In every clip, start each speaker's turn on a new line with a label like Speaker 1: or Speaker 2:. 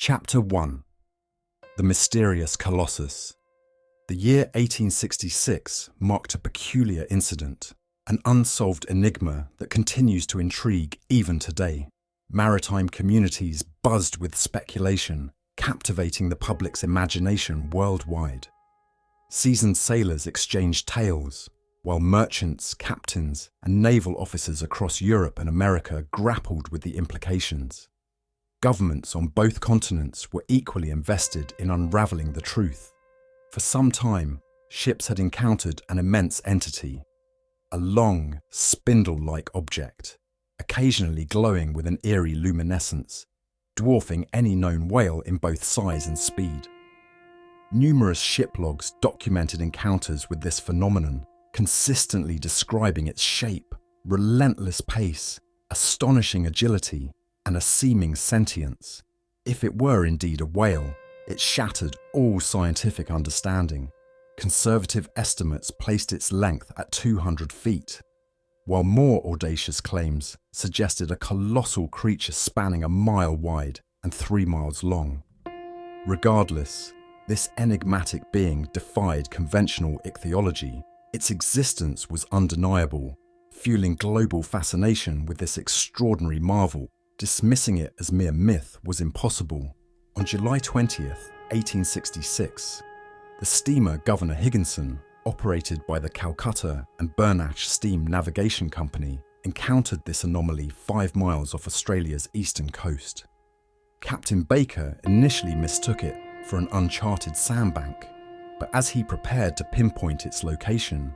Speaker 1: Chapter 1. The Mysterious Colossus. The year 1866 marked a peculiar incident, an unsolved enigma that continues to intrigue even today. Maritime communities buzzed with speculation, captivating the public's imagination worldwide. Seasoned sailors exchanged tales, while merchants, captains, and naval officers across Europe and America grappled with the implications. Governments on both continents were equally invested in unraveling the truth. For some time, ships had encountered an immense entity, a long, spindle-like object, occasionally glowing with an eerie luminescence, dwarfing any known whale in both size and speed. Numerous ship logs documented encounters with this phenomenon, consistently describing its shape, relentless pace, astonishing agility, and a seeming sentience. If it were indeed a whale, it shattered all scientific understanding. Conservative estimates placed its length at 200 feet, while more audacious claims suggested a colossal creature spanning a mile wide and 3 miles long. Regardless, this enigmatic being defied conventional ichthyology. Its existence was undeniable, fueling global fascination with this extraordinary marvel. Dismissing it as mere myth was impossible. On July 20th, 1866, the steamer Governor Higginson, operated by the Calcutta and Burnach Steam Navigation Company, encountered this anomaly 5 miles off Australia's eastern coast. Captain Baker initially mistook it for an uncharted sandbank, but as he prepared to pinpoint its location,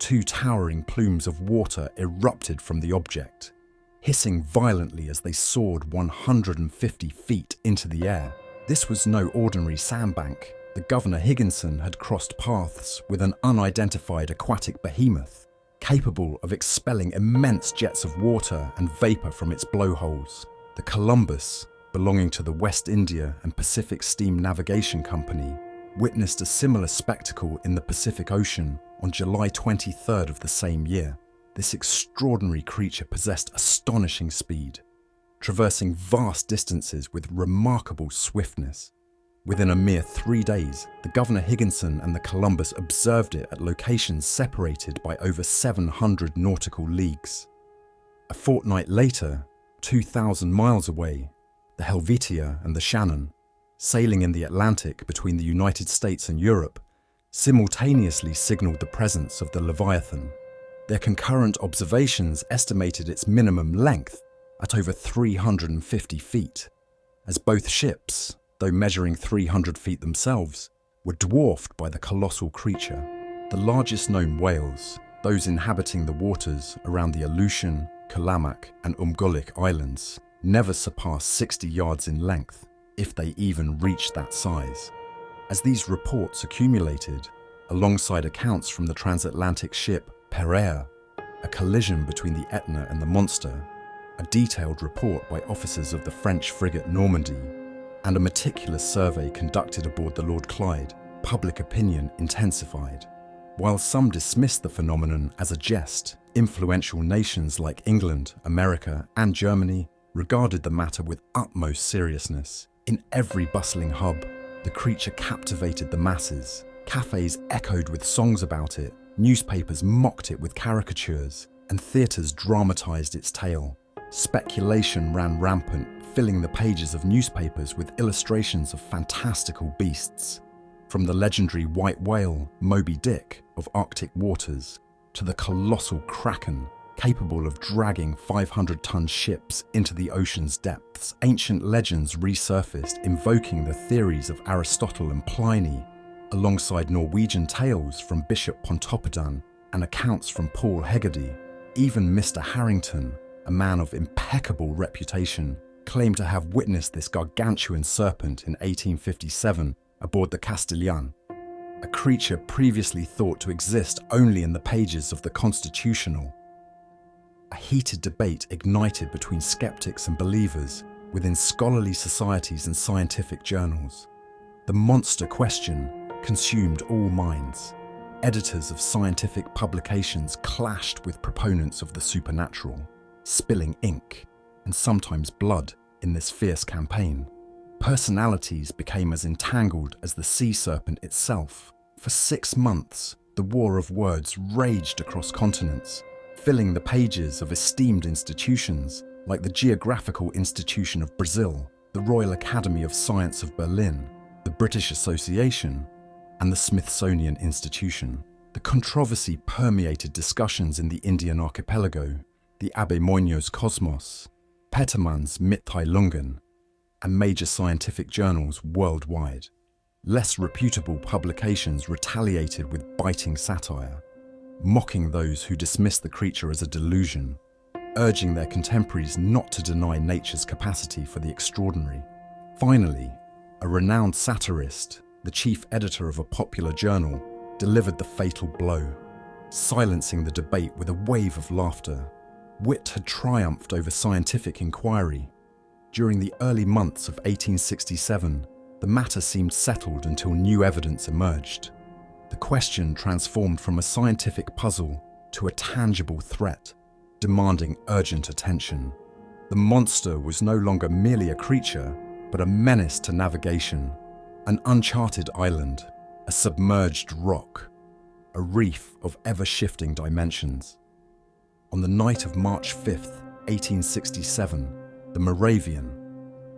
Speaker 1: 2 towering plumes of water erupted from the object, hissing violently as they soared 150 feet into the air. This was no ordinary sandbank. The Governor Higginson had crossed paths with an unidentified aquatic behemoth, capable of expelling immense jets of water and vapor from its blowholes. The Columbus, belonging to the West India and Pacific Steam Navigation Company, witnessed a similar spectacle in the Pacific Ocean on July 23rd of the same year. This extraordinary creature possessed astonishing speed, traversing vast distances with remarkable swiftness. Within a mere 3 days, the Governor Higginson and the Columbus observed it at locations separated by over 700 nautical leagues. A fortnight later, 2,000 miles away, the Helvetia and the Shannon, sailing in the Atlantic between the United States and Europe, simultaneously signaled the presence of the Leviathan. Their concurrent observations estimated its minimum length at over 350 feet, as both ships, though measuring 300 feet themselves, were dwarfed by the colossal creature. The largest known whales, those inhabiting the waters around the Aleutian, Kalamac and Umgulik Islands, never surpassed 60 yards in length, if they even reached that size. As these reports accumulated, alongside accounts from the transatlantic ship Perilous, a collision between the Etna and the monster, a detailed report by officers of the French frigate Normandy, and a meticulous survey conducted aboard the Lord Clyde, public opinion intensified. While some dismissed the phenomenon as a jest, influential nations like England, America, and Germany regarded the matter with utmost seriousness. In every bustling hub, the creature captivated the masses. Cafes echoed with songs about it, newspapers mocked it with caricatures, and theatres dramatized its tale. Speculation ran rampant, filling the pages of newspapers with illustrations of fantastical beasts. From the legendary white whale, Moby Dick, of Arctic waters, to the colossal kraken, capable of dragging 500-ton ships into the ocean's depths, ancient legends resurfaced, invoking the theories of Aristotle and Pliny, alongside Norwegian tales from Bishop Pontoppidan and accounts from Paul Heggardy. Even Mr. Harrington, a man of impeccable reputation, claimed to have witnessed this gargantuan serpent in 1857 aboard the Castilian, a creature previously thought to exist only in the pages of the Constitutional. A heated debate ignited between skeptics and believers within scholarly societies and scientific journals. The monster question consumed all minds. Editors of scientific publications clashed with proponents of the supernatural, spilling ink and sometimes blood in this fierce campaign. Personalities became as entangled as the sea serpent itself. For 6 months, the war of words raged across continents, filling the pages of esteemed institutions like the Geographical Institution of Brazil, the Royal Academy of Science of Berlin, the British Association, and the Smithsonian Institution. The controversy permeated discussions in the Indian archipelago, the Abe Moño's Cosmos, Petermann's Mitteilungen, and major scientific journals worldwide. Less reputable publications retaliated with biting satire, mocking those who dismissed the creature as a delusion, urging their contemporaries not to deny nature's capacity for the extraordinary. Finally, a renowned satirist, the chief editor of a popular journal, delivered the fatal blow, silencing the debate with a wave of laughter. Wit had triumphed over scientific inquiry. During the early months of 1867, the matter seemed settled until new evidence emerged. The question transformed from a scientific puzzle to a tangible threat, demanding urgent attention. The monster was no longer merely a creature, but a menace to navigation, an uncharted island, a submerged rock, a reef of ever-shifting dimensions. On the night of March 5th, 1867, the Moravian,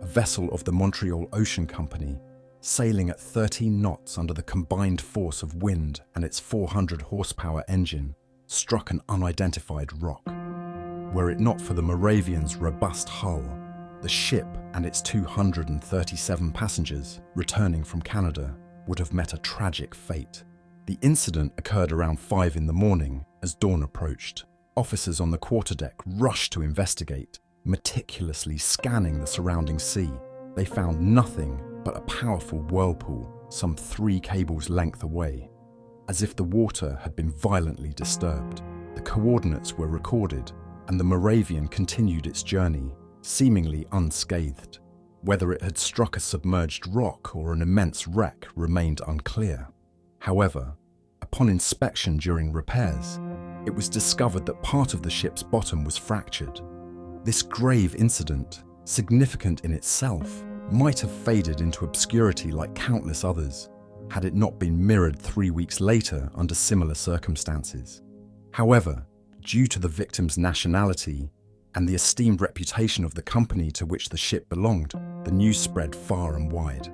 Speaker 1: a vessel of the Montreal Ocean Company, sailing at 13 knots under the combined force of wind and its 400 horsepower engine, struck an unidentified rock. Were it not for the Moravian's robust hull, the ship and its 237 passengers returning from Canada would have met a tragic fate. The incident occurred around 5 in the morning as dawn approached. Officers on the quarterdeck rushed to investigate, meticulously scanning the surrounding sea. They found nothing but a powerful whirlpool some 3 cables' length away. As if the water had been violently disturbed, the coordinates were recorded, and the Moravian continued its journey, seemingly unscathed. Whether it had struck a submerged rock or an immense wreck remained unclear. However, upon inspection during repairs, it was discovered that part of the ship's bottom was fractured. This grave incident, significant in itself, might have faded into obscurity like countless others, had it not been mirrored 3 weeks later under similar circumstances. However, due to the victim's nationality and the esteemed reputation of the company to which the ship belonged, the news spread far and wide.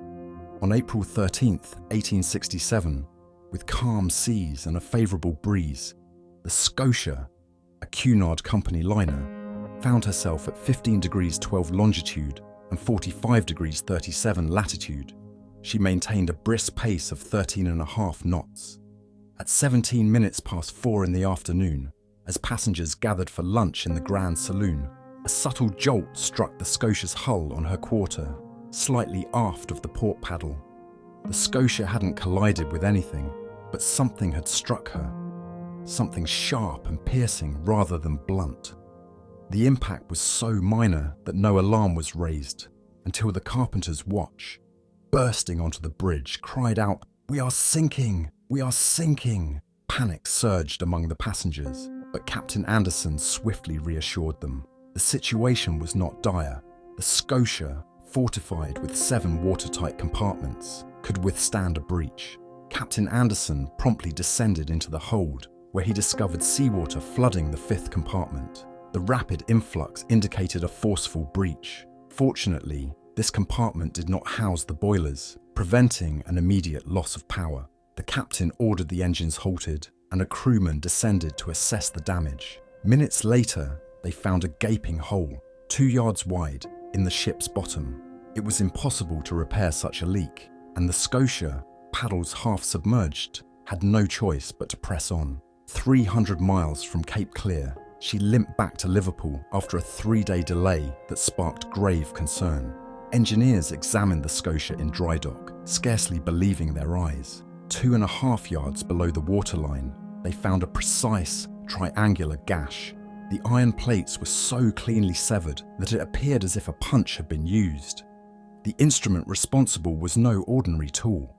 Speaker 1: On April 13th, 1867, with calm seas and a favourable breeze, the Scotia, a Cunard Company liner, found herself at 15 degrees 12 longitude and 45 degrees 37 latitude. She maintained a brisk pace of 13.5 knots. At 17 minutes past 4 in the afternoon, as passengers gathered for lunch in the Grand Saloon, a subtle jolt struck the Scotia's hull on her quarter, slightly aft of the port paddle. The Scotia hadn't collided with anything, but something had struck her. Something sharp and piercing rather than blunt. The impact was so minor that no alarm was raised until the carpenter's watch, bursting onto the bridge, cried out, "We are sinking! We are sinking!" Panic surged among the passengers, but Captain Anderson swiftly reassured them. The situation was not dire. The Scotia, fortified with 7 watertight compartments, could withstand a breach. Captain Anderson promptly descended into the hold, where he discovered seawater flooding the 5th compartment. The rapid influx indicated a forceful breach. Fortunately, this compartment did not house the boilers, preventing an immediate loss of power. The captain ordered the engines halted, and a crewman descended to assess the damage. Minutes later, they found a gaping hole, 2 yards wide, in the ship's bottom. It was impossible to repair such a leak, and the Scotia, paddles half submerged, had no choice but to press on. 300 miles from Cape Clear, she limped back to Liverpool after a 3-day delay that sparked grave concern. Engineers examined the Scotia in dry dock, scarcely believing their eyes. 2.5 yards below the waterline, they found a precise, triangular gash. The iron plates were so cleanly severed that it appeared as if a punch had been used. The instrument responsible was no ordinary tool.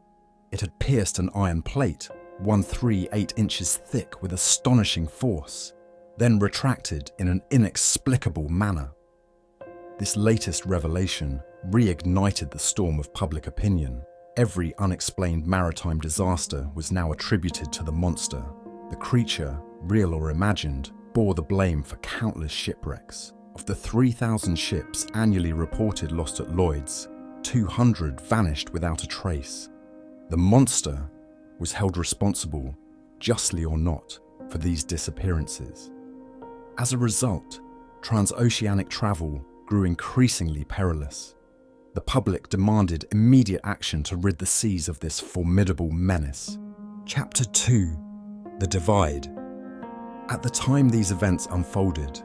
Speaker 1: It had pierced an iron plate, 1.38 inches thick, with astonishing force, then retracted in an inexplicable manner. This latest revelation reignited the storm of public opinion. Every unexplained maritime disaster was now attributed to the monster. The creature, real or imagined, bore the blame for countless shipwrecks. Of the 3,000 ships annually reported lost at Lloyd's, 200 vanished without a trace. The monster was held responsible, justly or not, for these disappearances. As a result, transoceanic travel grew increasingly perilous. The public demanded immediate action to rid the seas of this formidable menace. Chapter 2: The Divide. At the time these events unfolded,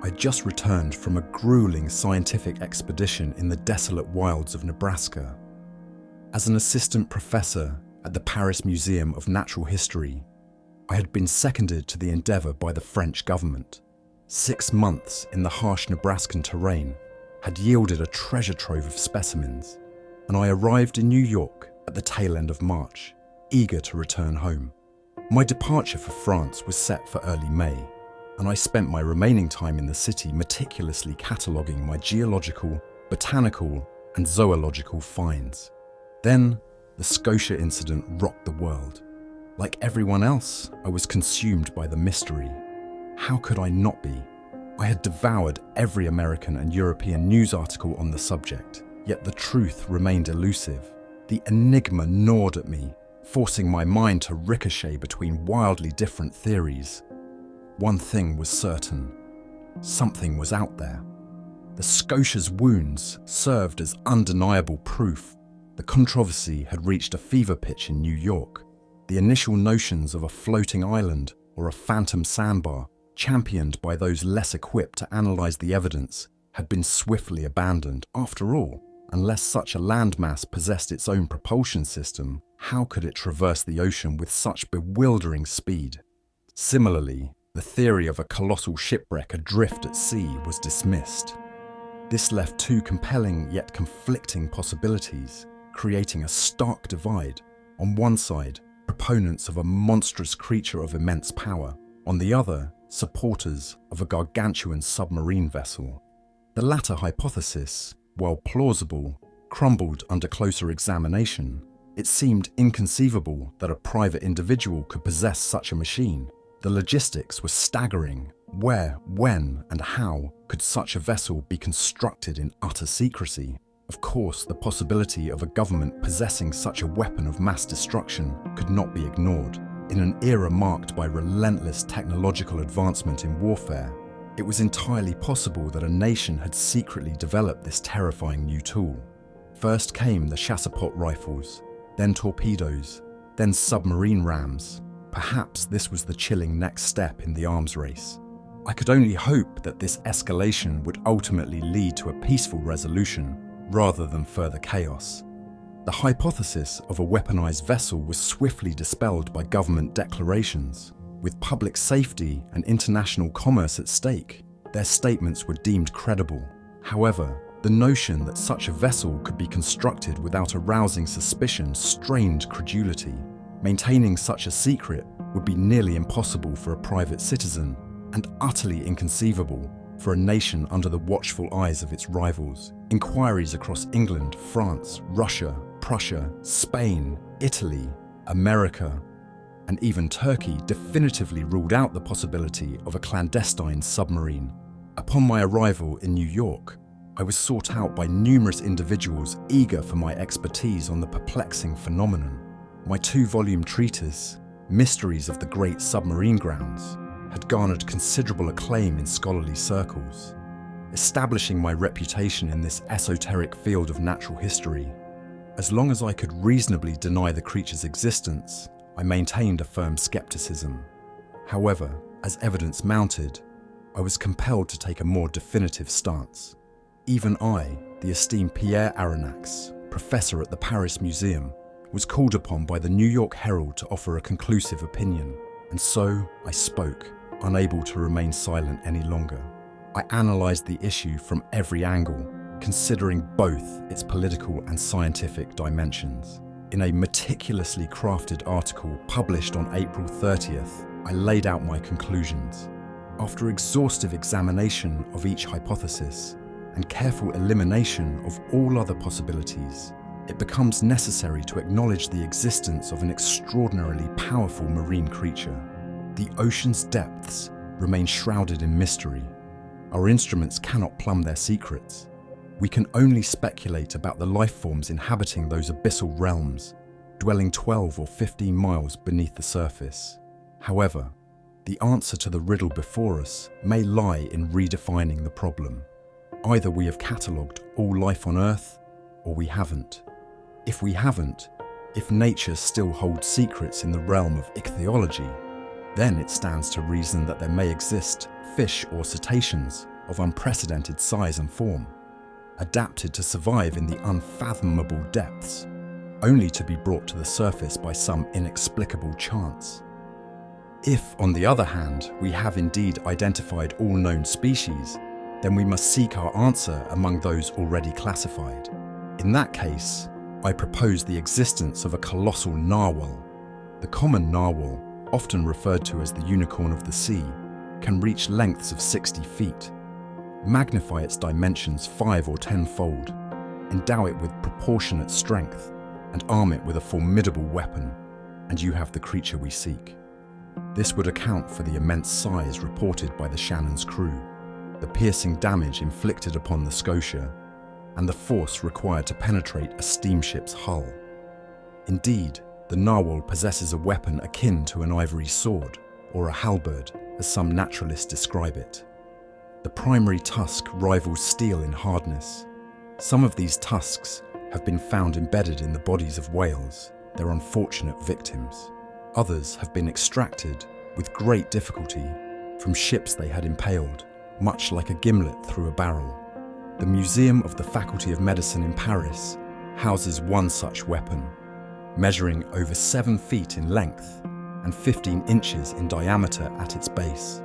Speaker 1: I just returned from a grueling scientific expedition in the desolate wilds of Nebraska. As an assistant professor at the Paris Museum of Natural History, I had been seconded to the endeavour by the French government. 6 months in the harsh Nebraskan terrain had yielded a treasure trove of specimens, and I arrived in New York at the tail end of March, eager to return home. My departure for France was set for early May, and I spent my remaining time in the city meticulously cataloguing my geological, botanical, and zoological finds. Then, the Scotia incident rocked the world. Like everyone else, I was consumed by the mystery. How could I not be? I had devoured every American and European news article on the subject, yet the truth remained elusive. The enigma gnawed at me, forcing my mind to ricochet between wildly different theories. One thing was certain: something was out there. The Scotia's wounds served as undeniable proof. The controversy had reached a fever pitch in New York. The initial notions of a floating island or a phantom sandbar, championed by those less equipped to analyse the evidence, had been swiftly abandoned. After all, unless such a landmass possessed its own propulsion system, how could it traverse the ocean with such bewildering speed? Similarly, the theory of a colossal shipwreck adrift at sea was dismissed. This left two compelling yet conflicting possibilities, creating a stark divide. On one side, proponents of a monstrous creature of immense power. On the other, supporters of a gargantuan submarine vessel. The latter hypothesis, while plausible, crumbled under closer examination. It seemed inconceivable that a private individual could possess such a machine. The logistics were staggering. Where, when, and how could such a vessel be constructed in utter secrecy? Of course, the possibility of a government possessing such a weapon of mass destruction could not be ignored. In an era marked by relentless technological advancement in warfare, it was entirely possible that a nation had secretly developed this terrifying new tool. First came the chassepot rifles, then torpedoes, then submarine rams. Perhaps this was the chilling next step in the arms race. I could only hope that this escalation would ultimately lead to a peaceful resolution rather than further chaos. The hypothesis of a weaponized vessel was swiftly dispelled by government declarations. With public safety and international commerce at stake, their statements were deemed credible. However, the notion that such a vessel could be constructed without arousing suspicion strained credulity. Maintaining such a secret would be nearly impossible for a private citizen, and utterly inconceivable for a nation under the watchful eyes of its rivals. Inquiries across England, France, Russia, Prussia, Spain, Italy, America, and even Turkey definitively ruled out the possibility of a clandestine submarine. Upon my arrival in New York, I was sought out by numerous individuals eager for my expertise on the perplexing phenomenon. My 2-volume treatise, Mysteries of the Great Submarine Grounds, had garnered considerable acclaim in scholarly circles. Establishing my reputation in this esoteric field of natural history, as long as I could reasonably deny the creature's existence, I maintained a firm skepticism. However, as evidence mounted, I was compelled to take a more definitive stance. Even I, the esteemed Pierre Aronnax, professor at the Paris Museum, was called upon by the New York Herald to offer a conclusive opinion, and so I spoke, unable to remain silent any longer. I analysed the issue from every angle, considering both its political and scientific dimensions. In a meticulously crafted article published on April 30th, I laid out my conclusions. After exhaustive examination of each hypothesis, and careful elimination of all other possibilities, it becomes necessary to acknowledge the existence of an extraordinarily powerful marine creature. The ocean's depths remain shrouded in mystery. Our instruments cannot plumb their secrets. We can only speculate about the life forms inhabiting those abyssal realms, dwelling 12 or 15 miles beneath the surface. However, the answer to the riddle before us may lie in redefining the problem. Either we have catalogued all life on Earth, or we haven't. If we haven't, if nature still holds secrets in the realm of ichthyology, then it stands to reason that there may exist fish or cetaceans of unprecedented size and form, adapted to survive in the unfathomable depths, only to be brought to the surface by some inexplicable chance. If, on the other hand, we have indeed identified all known species, then we must seek our answer among those already classified. In that case, I propose the existence of a colossal narwhal. The common narwhal, often referred to as the unicorn of the sea, can reach lengths of 60 feet. Magnify its dimensions 5 or 10-fold, endow it with proportionate strength, and arm it with a formidable weapon, and you have the creature we seek. This would account for the immense size reported by the Shannon's crew, the piercing damage inflicted upon the Scotia, and the force required to penetrate a steamship's hull. Indeed, the narwhal possesses a weapon akin to an ivory sword, or a halberd, as some naturalists describe it. The primary tusk rivals steel in hardness. Some of these tusks have been found embedded in the bodies of whales, their unfortunate victims. Others have been extracted, with great difficulty, from ships they had impaled, much like a gimlet through a barrel. The Museum of the Faculty of Medicine in Paris houses one such weapon, measuring over 7 feet in length and 15 inches in diameter at its base.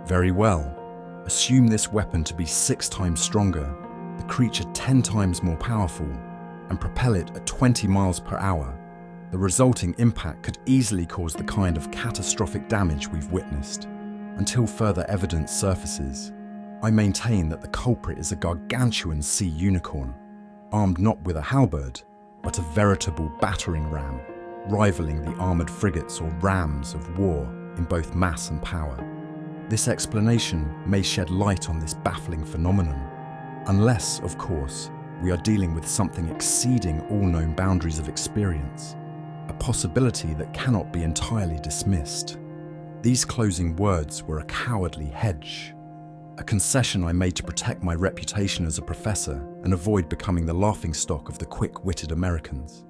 Speaker 1: Very well, assume this weapon to be 6 times stronger, the creature 10 times more powerful, and propel it at 20 miles per hour. The resulting impact could easily cause the kind of catastrophic damage we've witnessed. Until further evidence surfaces, I maintain that the culprit is a gargantuan sea unicorn, armed not with a halberd, but a veritable battering ram, rivaling the armoured frigates or rams of war in both mass and power. This explanation may shed light on this baffling phenomenon, unless, of course, we are dealing with something exceeding all known boundaries of experience, a possibility that cannot be entirely dismissed. These closing words were a cowardly hedge, a concession I made to protect my reputation as a professor and avoid becoming the laughingstock of the quick-witted Americans.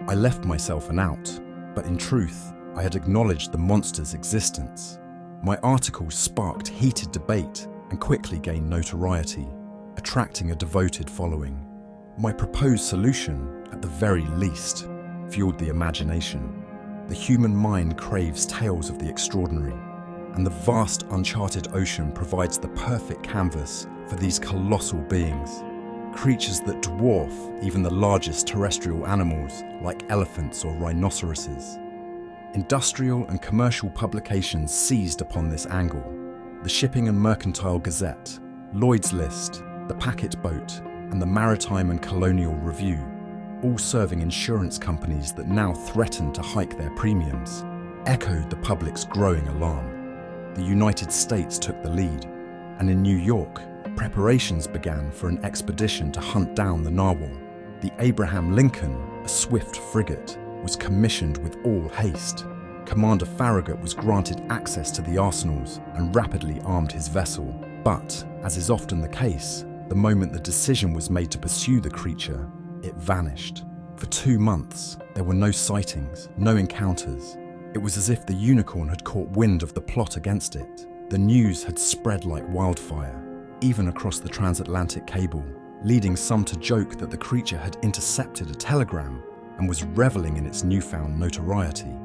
Speaker 1: I left myself an out, but in truth, I had acknowledged the monster's existence. My articles sparked heated debate and quickly gained notoriety, attracting a devoted following. My proposed solution, at the very least, fueled the imagination. The human mind craves tales of the extraordinary, and the vast uncharted ocean provides the perfect canvas for these colossal beings, creatures that dwarf even the largest terrestrial animals like elephants or rhinoceroses. Industrial and commercial publications seized upon this angle: the Shipping and Mercantile Gazette, Lloyd's List, the Packet Boat, and the Maritime and Colonial Review, all serving insurance companies that now threaten to hike their premiums, echoed the public's growing alarm. The United States took the lead, and in New York, preparations began for an expedition to hunt down the narwhal. The Abraham Lincoln, a swift frigate, was commissioned with all haste. Commander Farragut was granted access to the arsenals and rapidly armed his vessel. But, as is often the case, the moment the decision was made to pursue the creature, it vanished. For 2 months, there were no sightings, no encounters. It was as if the unicorn had caught wind of the plot against it. The news had spread like wildfire, even across the transatlantic cable, leading some to joke that the creature had intercepted a telegram and was reveling in its newfound notoriety.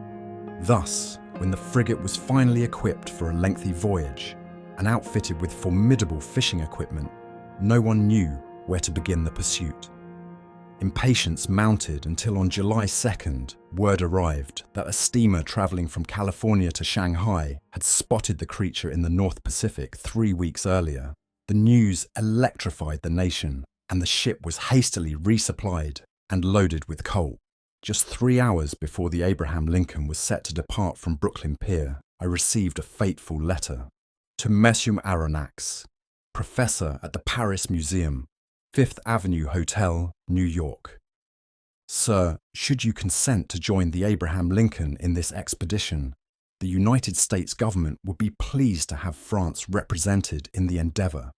Speaker 1: Thus, when the frigate was finally equipped for a lengthy voyage and outfitted with formidable fishing equipment, no one knew where to begin the pursuit. Impatience mounted until on July 2nd, word arrived that a steamer travelling from California to Shanghai had spotted the creature in the North Pacific 3 weeks earlier. The news electrified the nation, and the ship was hastily resupplied and loaded with coal. Just 3 hours before the Abraham Lincoln was set to depart from Brooklyn Pier, I received a fateful letter. To Monsieur Aronnax, Professor at the Paris Museum, 5th Avenue Hotel, New York. Sir, should you consent to join the Abraham Lincoln in this expedition, the United States government would be pleased to have France represented in the endeavour.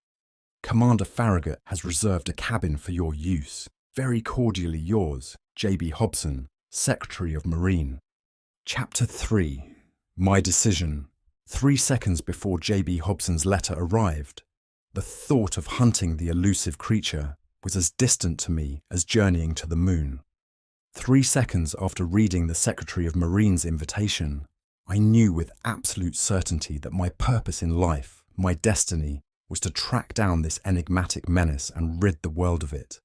Speaker 1: Commander Farragut has reserved a cabin for your use. Very cordially yours, J.B. Hobson, Secretary of Marine. Chapter 3. My decision. 3 seconds before J.B. Hobson's letter arrived, the thought of hunting the elusive creature was as distant to me as journeying to the moon. 3 seconds after reading the Secretary of Marine's invitation, I knew with absolute certainty that my purpose in life, my destiny, was to track down this enigmatic menace and rid the world of it.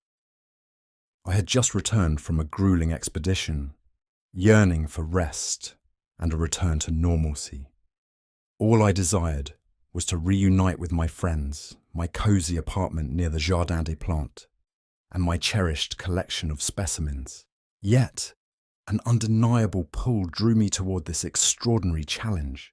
Speaker 1: I had just returned from a grueling expedition, yearning for rest and a return to normalcy. All I desired was to reunite with my friends, my cosy apartment near the Jardin des Plantes, and my cherished collection of specimens. Yet, an undeniable pull drew me toward this extraordinary challenge.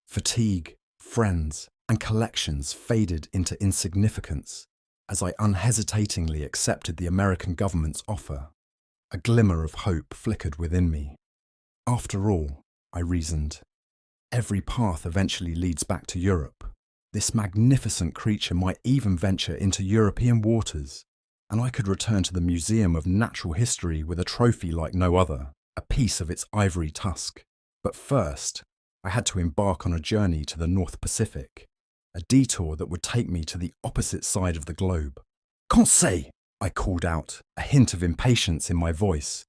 Speaker 1: Fatigue, friends, and collections faded into insignificance as I unhesitatingly accepted the American government's offer. A glimmer of hope flickered within me. After all, I reasoned, every path eventually leads back to Europe. This magnificent creature might even venture into European waters, and I could return to the Museum of Natural History with a trophy like no other, a piece of its ivory tusk. But first, I had to embark on a journey to the North Pacific, a detour that would take me to the opposite side of the globe. Conseil! I called out, a hint of impatience in my voice.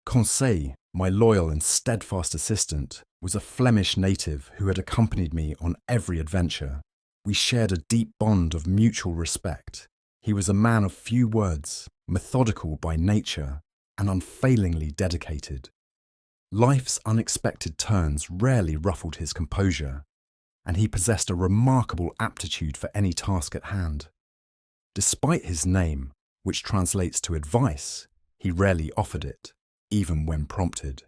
Speaker 1: Conseil, my loyal and steadfast assistant, was a Flemish native who had accompanied me on every adventure. We shared a deep bond of mutual respect. He was a man of few words, methodical by nature, and unfailingly dedicated. Life's unexpected turns rarely ruffled his composure, and he possessed a remarkable aptitude for any task at hand. Despite his name, which translates to advice, he rarely offered it, even when prompted.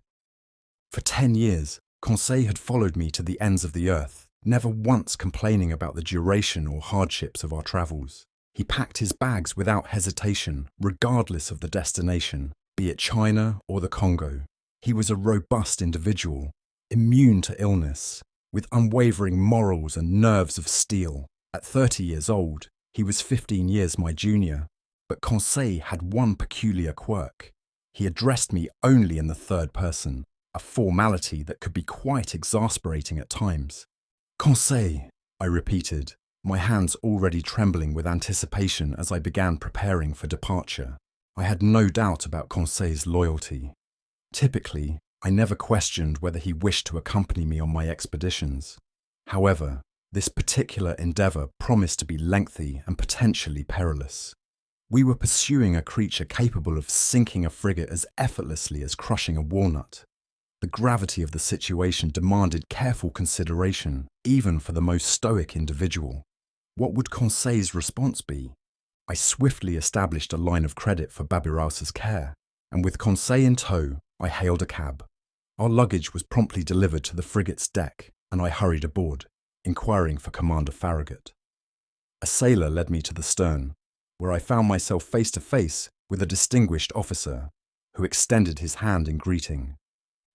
Speaker 1: For 10 years, Conseil had followed me to the ends of the earth, never once complaining about the duration or hardships of our travels. He packed his bags without hesitation, regardless of the destination, be it China or the Congo. He was a robust individual, immune to illness, with unwavering morals and nerves of steel. At 30 years old, he was 15 years my junior, but Conseil had one peculiar quirk. He addressed me only in the third person, a formality that could be quite exasperating at times. Conseil, I repeated, my hands already trembling with anticipation as I began preparing for departure. I had no doubt about Conseil's loyalty. Typically, I never questioned whether he wished to accompany me on my expeditions. However, this particular endeavour promised to be lengthy and potentially perilous. We were pursuing a creature capable of sinking a frigate as effortlessly as crushing a walnut. The gravity of the situation demanded careful consideration, even for the most stoic individual. What would Conseil's response be? I swiftly established a line of credit for Babirausa's care, and with Conseil in tow, I hailed a cab. Our luggage was promptly delivered to the frigate's deck, and I hurried aboard, inquiring for Commander Farragut. A sailor led me to the stern, where I found myself face to face with a distinguished officer, who extended his hand in greeting.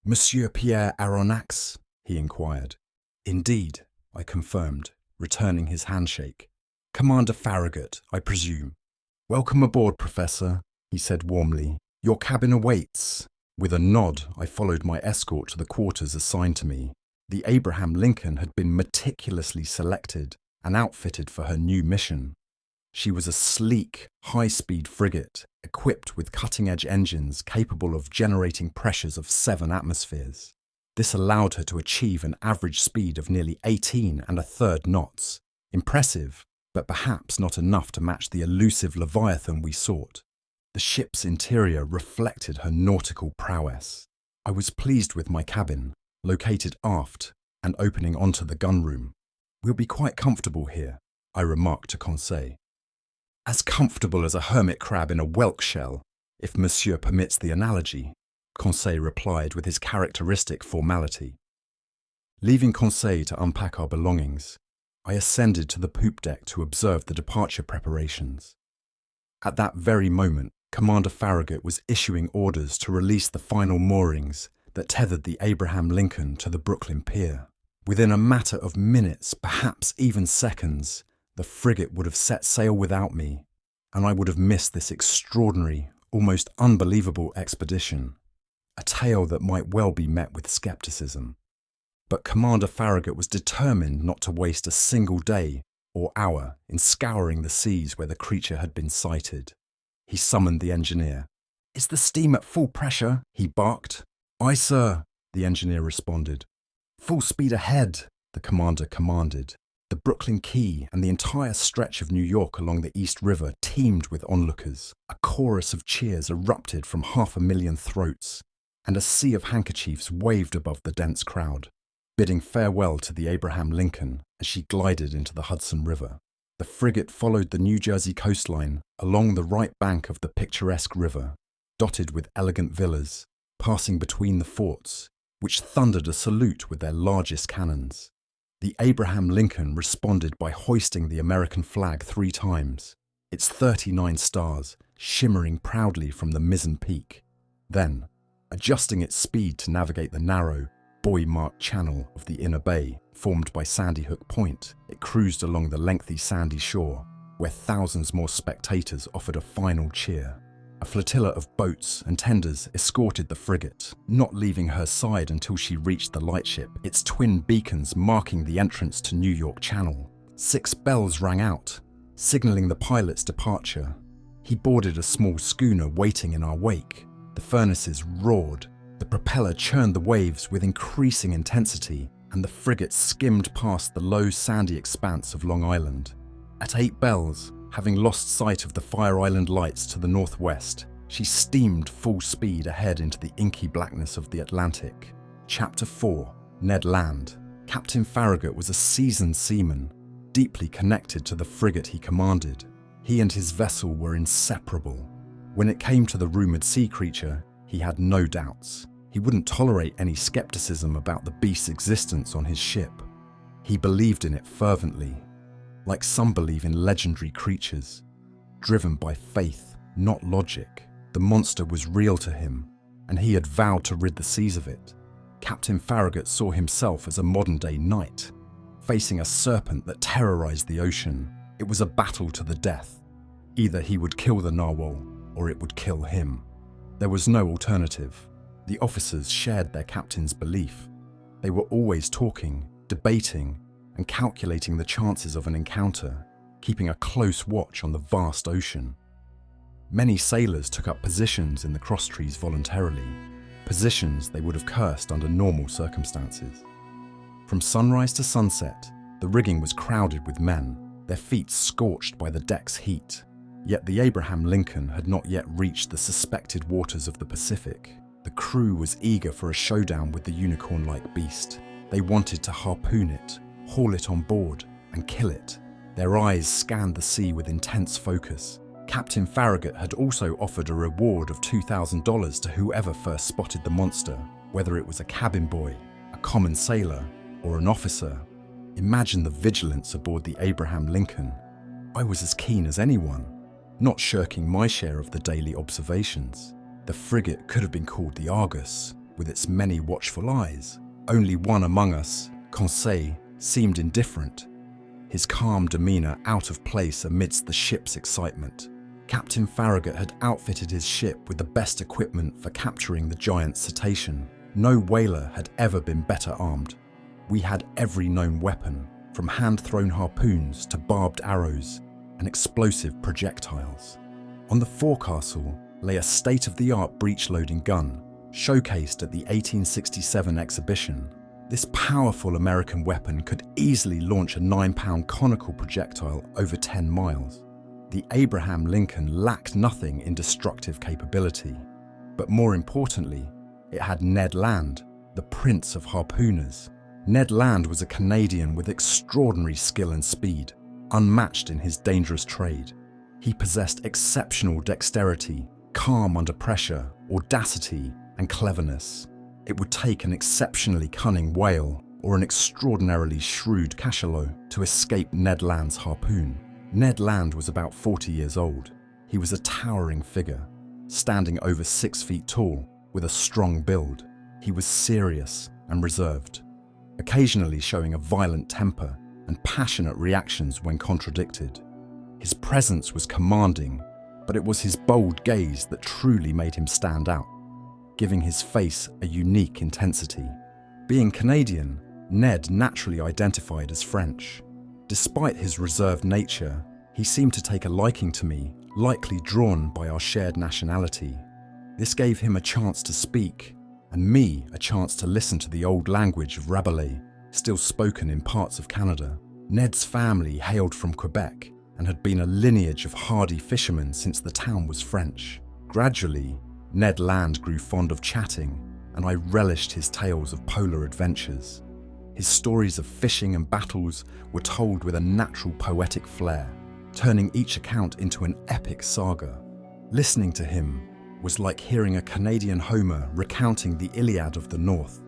Speaker 1: Monsieur Pierre Aronnax? He inquired. Indeed, I confirmed, returning his handshake. Commander Farragut, I presume. Welcome aboard, Professor, he said warmly. Your cabin awaits. With a nod, I followed my escort to the quarters assigned to me. The Abraham Lincoln had been meticulously selected and outfitted for her new mission. She was a sleek, high-speed frigate, equipped with cutting-edge engines capable of generating pressures of 7 atmospheres. This allowed her to achieve an average speed of nearly 18 1/3 knots. Impressive, but perhaps not enough to match the elusive Leviathan we sought. The ship's interior reflected her nautical prowess. I was pleased with my cabin, located aft and opening onto the gunroom. We'll be quite comfortable here, I remarked to Conseil. As comfortable as a hermit crab in a whelk shell, if Monsieur permits the analogy, Conseil replied with his characteristic formality. Leaving Conseil to unpack our belongings, I ascended to the poop deck to observe the departure preparations. At that very moment, Commander Farragut was issuing orders to release the final moorings that tethered the Abraham Lincoln to the Brooklyn Pier. Within a matter of minutes, perhaps even seconds, the frigate would have set sail without me, and I would have missed this extraordinary, almost unbelievable expedition, a tale that might well be met with skepticism. But Commander Farragut was determined not to waste a single day or hour in scouring the seas where the creature had been sighted. He summoned the engineer. "Is the steam at full pressure?" he barked. "Aye, sir," the engineer responded. "Full speed ahead," the commander commanded. The Brooklyn Quay and the entire stretch of New York along the East River teemed with onlookers. A chorus of cheers erupted from 500,000 throats, and a sea of handkerchiefs waved above the dense crowd, bidding farewell to the Abraham Lincoln as she glided into the Hudson River. The frigate followed the New Jersey coastline along the right bank of the picturesque river, dotted with elegant villas, passing between the forts, which thundered a salute with their largest cannons. The Abraham Lincoln responded by hoisting the American flag 3 times, its 39 stars shimmering proudly from the mizzen peak. Then, adjusting its speed to navigate the narrow, buoy-marked channel of the inner bay formed by Sandy Hook Point, it cruised along the lengthy sandy shore, where thousands more spectators offered a final cheer. A flotilla of boats and tenders escorted the frigate, not leaving her side until she reached the lightship, its twin beacons marking the entrance to New York Channel. 6 bells rang out, signaling the pilot's departure. He boarded a small schooner waiting in our wake. The furnaces roared, the propeller churned the waves with increasing intensity, and the frigate skimmed past the low sandy expanse of Long Island. At 8 bells, having lost sight of the Fire Island lights to the northwest, she steamed full speed ahead into the inky blackness of the Atlantic. Chapter 4. Ned Land. Captain Farragut was a seasoned seaman, deeply connected to the frigate he commanded. He and his vessel were inseparable. When it came to the rumoured sea creature, he had no doubts. He wouldn't tolerate any skepticism about the beast's existence on his ship. He believed in it fervently, like some believe in legendary creatures. Driven by faith, not logic, the monster was real to him, and he had vowed to rid the seas of it. Captain Farragut saw himself as a modern-day knight, facing a serpent that terrorized the ocean. It was a battle to the death. Either he would kill the narwhal, or it would kill him. There was no alternative. The officers shared their captain's belief. They were always talking, debating, and calculating the chances of an encounter, keeping a close watch on the vast ocean. Many sailors took up positions in the crosstrees voluntarily, positions they would have cursed under normal circumstances. From sunrise to sunset, the rigging was crowded with men, their feet scorched by the deck's heat. Yet the Abraham Lincoln had not yet reached the suspected waters of the Pacific. The crew was eager for a showdown with the unicorn-like beast. They wanted to harpoon it, haul it on board, and kill it. Their eyes scanned the sea with intense focus. Captain Farragut had also offered a reward of $2,000 to whoever first spotted the monster, whether it was a cabin boy, a common sailor, or an officer. Imagine the vigilance aboard the Abraham Lincoln. I was as keen as anyone, not shirking my share of the daily observations. The frigate could have been called the Argus, with its many watchful eyes. Only one among us, Conseil, seemed indifferent, his calm demeanour out of place amidst the ship's excitement. Captain Farragut had outfitted his ship with the best equipment for capturing the giant cetacean. No whaler had ever been better armed. We had every known weapon, from hand-thrown harpoons to barbed arrows and explosive projectiles. On the forecastle lay a state-of-the-art breech-loading gun, showcased at the 1867 exhibition. This powerful American weapon could easily launch a 9-pound conical projectile over 10 miles. The Abraham Lincoln lacked nothing in destructive capability, but more importantly, it had Ned Land, the prince of harpooners. Ned Land was a Canadian with extraordinary skill and speed. unmatched in his dangerous trade. He possessed exceptional dexterity, calm under pressure, audacity, and cleverness. It would take an exceptionally cunning whale or an extraordinarily shrewd cachalot to escape Ned Land's harpoon. Ned Land was about 40 years old. He was a towering figure, standing over 6 feet tall with a strong build. He was serious and reserved, occasionally showing a violent temper and passionate reactions when contradicted. His presence was commanding, but it was his bold gaze that truly made him stand out, giving his face a unique intensity. Being Canadian, Ned naturally identified as French. Despite his reserved nature, he seemed to take a liking to me, likely drawn by our shared nationality. This gave him a chance to speak, and me a chance to listen to the old language of Rabelais, still spoken in parts of Canada. Ned's family hailed from Quebec and had been a lineage of hardy fishermen since the town was French. Gradually, Ned Land grew fond of chatting, and I relished his tales of polar adventures. His stories of fishing and battles were told with a natural poetic flair, turning each account into an epic saga. Listening to him was like hearing a Canadian Homer recounting the Iliad of the North.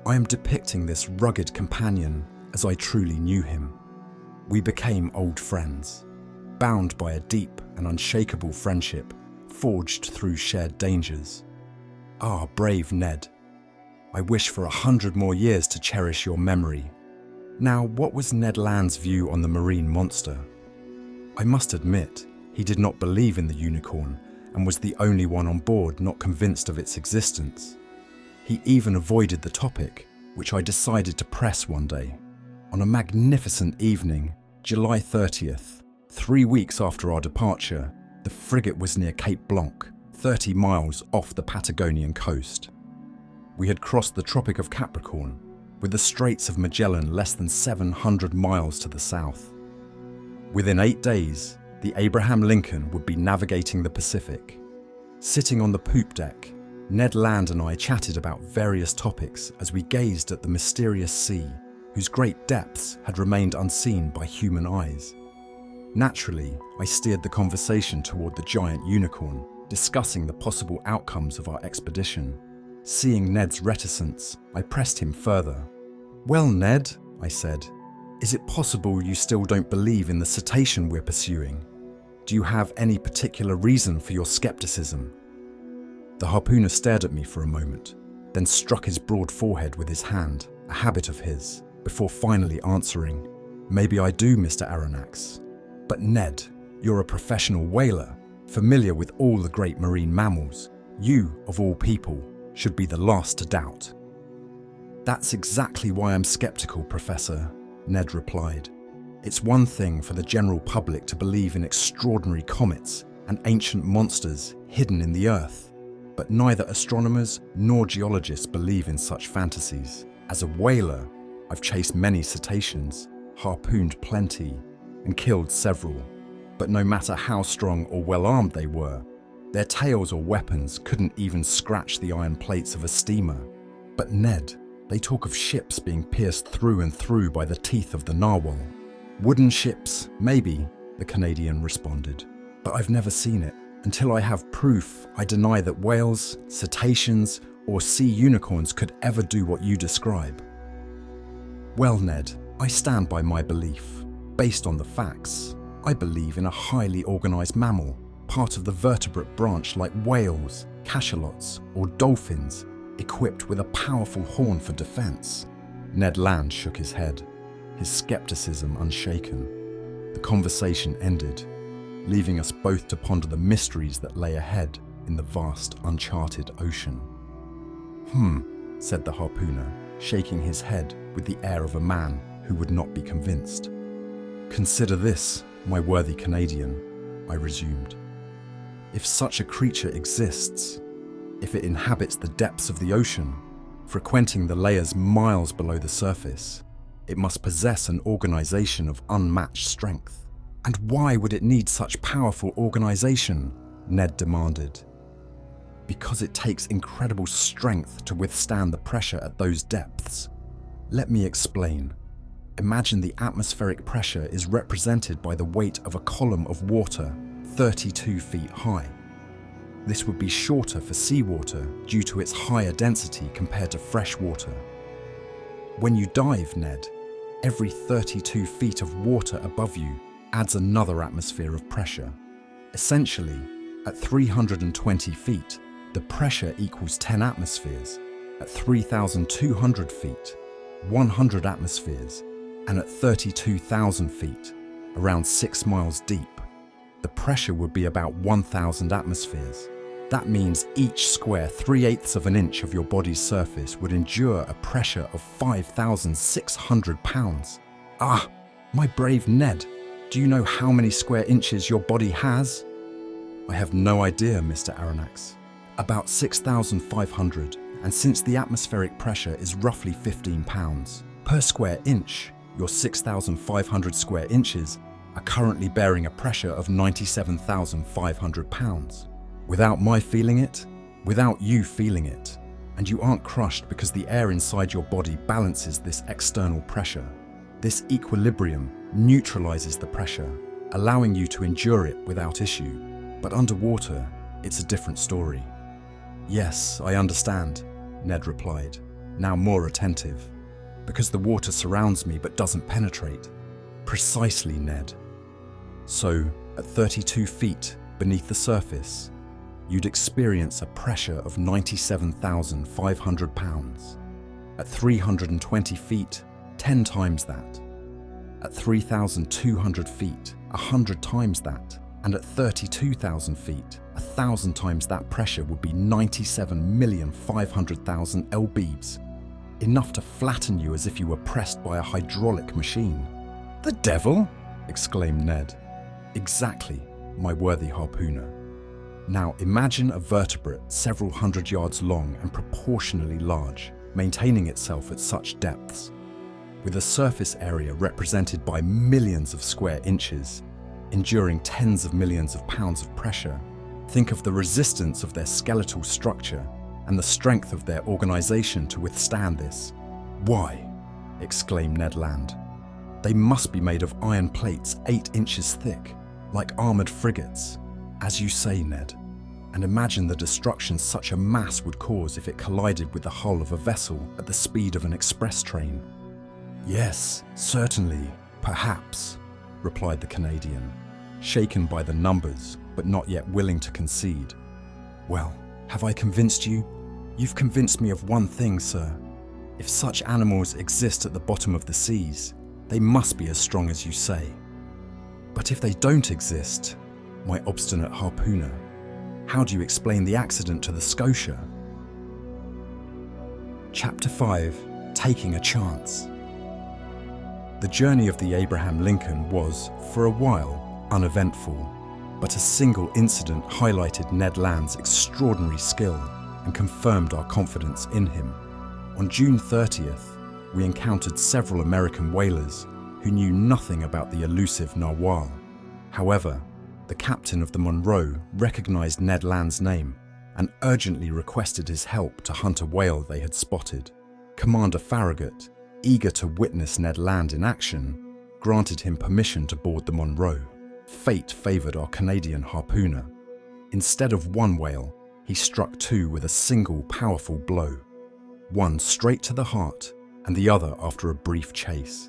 Speaker 1: I am depicting this rugged companion as I truly knew him. We became old friends, bound by a deep and unshakable friendship forged through shared dangers. Ah, brave Ned. I wish for 100 more years to cherish your memory. Now, what was Ned Land's view on the marine monster? I must admit, he did not believe in the unicorn and was the only one on board not convinced of its existence. He even avoided the topic, which I decided to press one day. On a magnificent evening, July 30th, 3 weeks after our departure, the frigate was near Cape Blanc, 30 miles off the Patagonian coast. We had crossed the Tropic of Capricorn, with the Straits of Magellan less than 700 miles to the south. Within 8 days, the Abraham Lincoln would be navigating the Pacific. Sitting on the poop deck, Ned Land and I chatted about various topics as we gazed at the mysterious sea, whose great depths had remained unseen by human eyes. Naturally, I steered the conversation toward the giant unicorn, discussing the possible outcomes of our expedition. Seeing Ned's reticence, I pressed him further. "Well, Ned," I said, "is it possible you still don't believe in the cetacean we're pursuing? Do you have any particular reason for your skepticism?" The harpooner stared at me for a moment, then struck his broad forehead with his hand, a habit of his, before finally answering, "Maybe I do, Mr. Aronnax. But Ned, you're a professional whaler, familiar with all the great marine mammals. You, of all people, should be the last to doubt." "That's exactly why I'm skeptical, Professor," Ned replied. "It's one thing for the general public to believe in extraordinary comets and ancient monsters hidden in the earth, but neither astronomers nor geologists believe in such fantasies. As a whaler, I've chased many cetaceans, harpooned plenty, and killed several. But no matter how strong or well-armed they were, their tails or weapons couldn't even scratch the iron plates of a steamer. But Ned, they talk of ships being pierced through and through by the teeth of the narwhal." "Wooden ships, maybe," the Canadian responded. "But I've never seen it. Until I have proof, I deny that whales, cetaceans, or sea unicorns could ever do what you describe." "Well, Ned, I stand by my belief. Based on the facts, I believe in a highly organised mammal, part of the vertebrate branch like whales, cachalots, or dolphins, equipped with a powerful horn for defence." Ned Land shook his head, his scepticism unshaken. The conversation ended, leaving us both to ponder the mysteries that lay ahead in the vast, uncharted ocean. Said the harpooner, shaking his head with the air of a man who would not be convinced. "Consider this, my worthy Canadian," I resumed. "If such a creature exists, if it inhabits the depths of the ocean, frequenting the layers miles below the surface, it must possess an organisation of unmatched strength." "And why would it need such powerful organisation?" Ned demanded. "Because it takes incredible strength to withstand the pressure at those depths. Let me explain. Imagine the atmospheric pressure is represented by the weight of a column of water 32 feet high. This would be shorter for seawater due to its higher density compared to fresh water. When you dive, Ned, every 32 feet of water above you adds another atmosphere of pressure. Essentially, at 320 feet, the pressure equals 10 atmospheres. At 3,200 feet, 100 atmospheres. And at 32,000 feet, around 6 miles deep, the pressure would be about 1,000 atmospheres. That means each square 3/8 of an inch of your body's surface would endure a pressure of 5,600 pounds. Ah, my brave Ned, do you know how many square inches your body has? I have no idea, Mr. Aronnax. About 6,500, and since the atmospheric pressure is roughly 15 pounds per square inch, your 6,500 square inches are currently bearing a pressure of 97,500 pounds. Without my feeling it, without you feeling it, and you aren't crushed because the air inside your body balances this external pressure. This equilibrium neutralizes the pressure, allowing you to endure it without issue. But underwater, it's a different story. Yes, I understand, Ned replied, now more attentive. Because the water surrounds me but doesn't penetrate. Precisely, Ned. So, at 32 feet beneath the surface, you'd experience a pressure of 97,500 pounds. At 320 feet, 10 times that. At 3,200 feet, 100 times that. And at 32,000 feet, 1,000 times that pressure would be 97,500,000 lbs. Enough to flatten you as if you were pressed by a hydraulic machine. The devil? Exclaimed Ned. Exactly, my worthy harpooner. Now imagine a vertebrate several hundred yards long and proportionally large, maintaining itself at such depths. With a surface area represented by millions of square inches, enduring tens of millions of pounds of pressure, think of the resistance of their skeletal structure and the strength of their organization to withstand this. Why? Exclaimed Ned Land. They must be made of iron plates 8 inches thick, like armored frigates. As you say, Ned, and imagine the destruction such a mass would cause if it collided with the hull of a vessel at the speed of an express train. Yes, certainly, perhaps, replied the Canadian, shaken by the numbers, but not yet willing to concede. Well, have I convinced you? You've convinced me of one thing, sir. If such animals exist at the bottom of the seas, they must be as strong as you say. But if they don't exist, my obstinate harpooner, how do you explain the accident to the Scotia? Chapter 5, Taking a Chance. The journey of the Abraham Lincoln was, for a while, uneventful, but a single incident highlighted Ned Land's extraordinary skill and confirmed our confidence in him. On June 30th, we encountered several American whalers who knew nothing about the elusive narwhal. However, the captain of the Monroe recognized Ned Land's name and urgently requested his help to hunt a whale they had spotted. Commander Farragut, eager to witness Ned Land in action, granted him permission to board the Monroe. Fate favored our Canadian harpooner. Instead of one whale, he struck two with a single powerful blow, one straight to the heart and the other after a brief chase.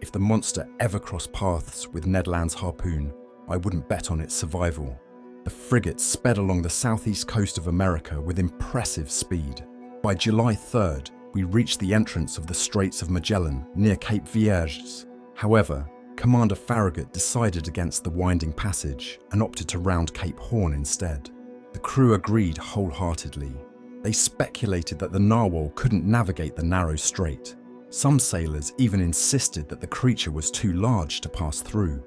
Speaker 1: If the monster ever crossed paths with Ned Land's harpoon, I wouldn't bet on its survival. The frigate sped along the southeast coast of America with impressive speed. By July 3rd, we reached the entrance of the Straits of Magellan near Cape Vierges. However, Commander Farragut decided against the winding passage and opted to round Cape Horn instead. The crew agreed wholeheartedly. They speculated that the narwhal couldn't navigate the narrow strait. Some sailors even insisted that the creature was too large to pass through.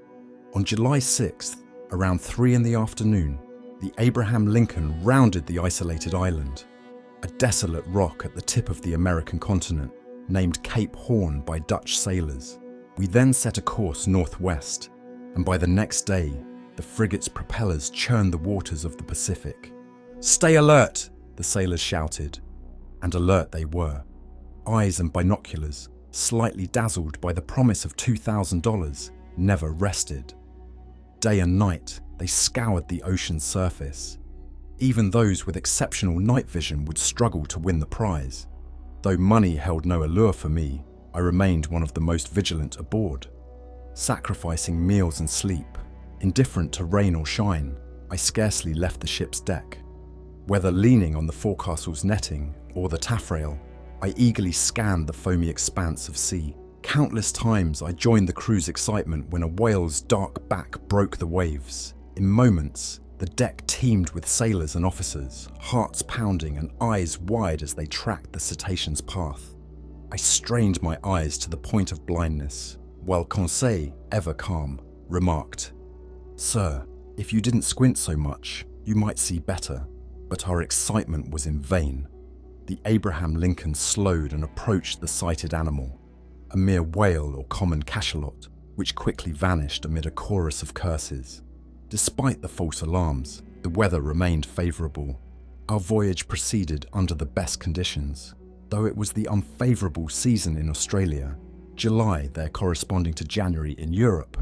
Speaker 1: On July 6th, around 3 in the afternoon, the Abraham Lincoln rounded the isolated island, a desolate rock at the tip of the American continent, named Cape Horn by Dutch sailors. We then set a course northwest, and by the next day, the frigate's propellers churned the waters of the Pacific. "Stay alert!" the sailors shouted, and alert they were. Eyes and binoculars, slightly dazzled by the promise of $2,000, never rested. Day and night, they scoured the ocean's surface. Even those with exceptional night vision would struggle to win the prize. Though money held no allure for me, I remained one of the most vigilant aboard. Sacrificing meals and sleep, indifferent to rain or shine, I scarcely left the ship's deck. Whether leaning on the forecastle's netting or the taffrail, I eagerly scanned the foamy expanse of sea. Countless times I joined the crew's excitement when a whale's dark back broke the waves. In moments, the deck teemed with sailors and officers, hearts pounding and eyes wide as they tracked the cetacean's path. I strained my eyes to the point of blindness, while Conseil, ever calm, remarked, "Sir, if you didn't squint so much, you might see better." But our excitement was in vain. The Abraham Lincoln slowed and approached the sighted animal, a mere whale or common cachalot, which quickly vanished amid a chorus of curses. Despite the false alarms, the weather remained favourable. Our voyage proceeded under the best conditions, though it was the unfavourable season in Australia, July there corresponding to January in Europe.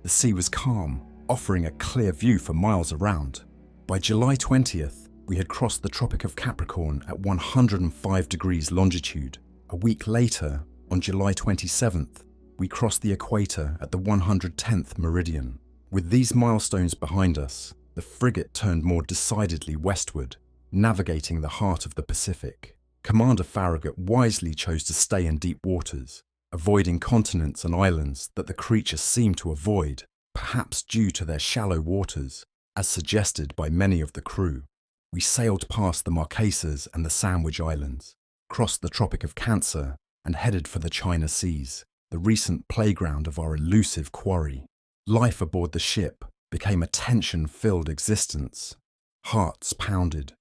Speaker 1: The sea was calm, offering a clear view for miles around. By July 20th, we had crossed the Tropic of Capricorn at 105 degrees longitude. A week later, on July 27th, we crossed the equator at the 110th meridian. With these milestones behind us, the frigate turned more decidedly westward, navigating the heart of the Pacific. Commander Farragut wisely chose to stay in deep waters, avoiding continents and islands that the creature seemed to avoid, perhaps due to their shallow waters, as suggested by many of the crew. We sailed past the Marquesas and the Sandwich Islands, crossed the Tropic of Cancer, and headed for the China Seas, the recent playground of our elusive quarry. Life aboard the ship became a tension-filled existence. Hearts pounded,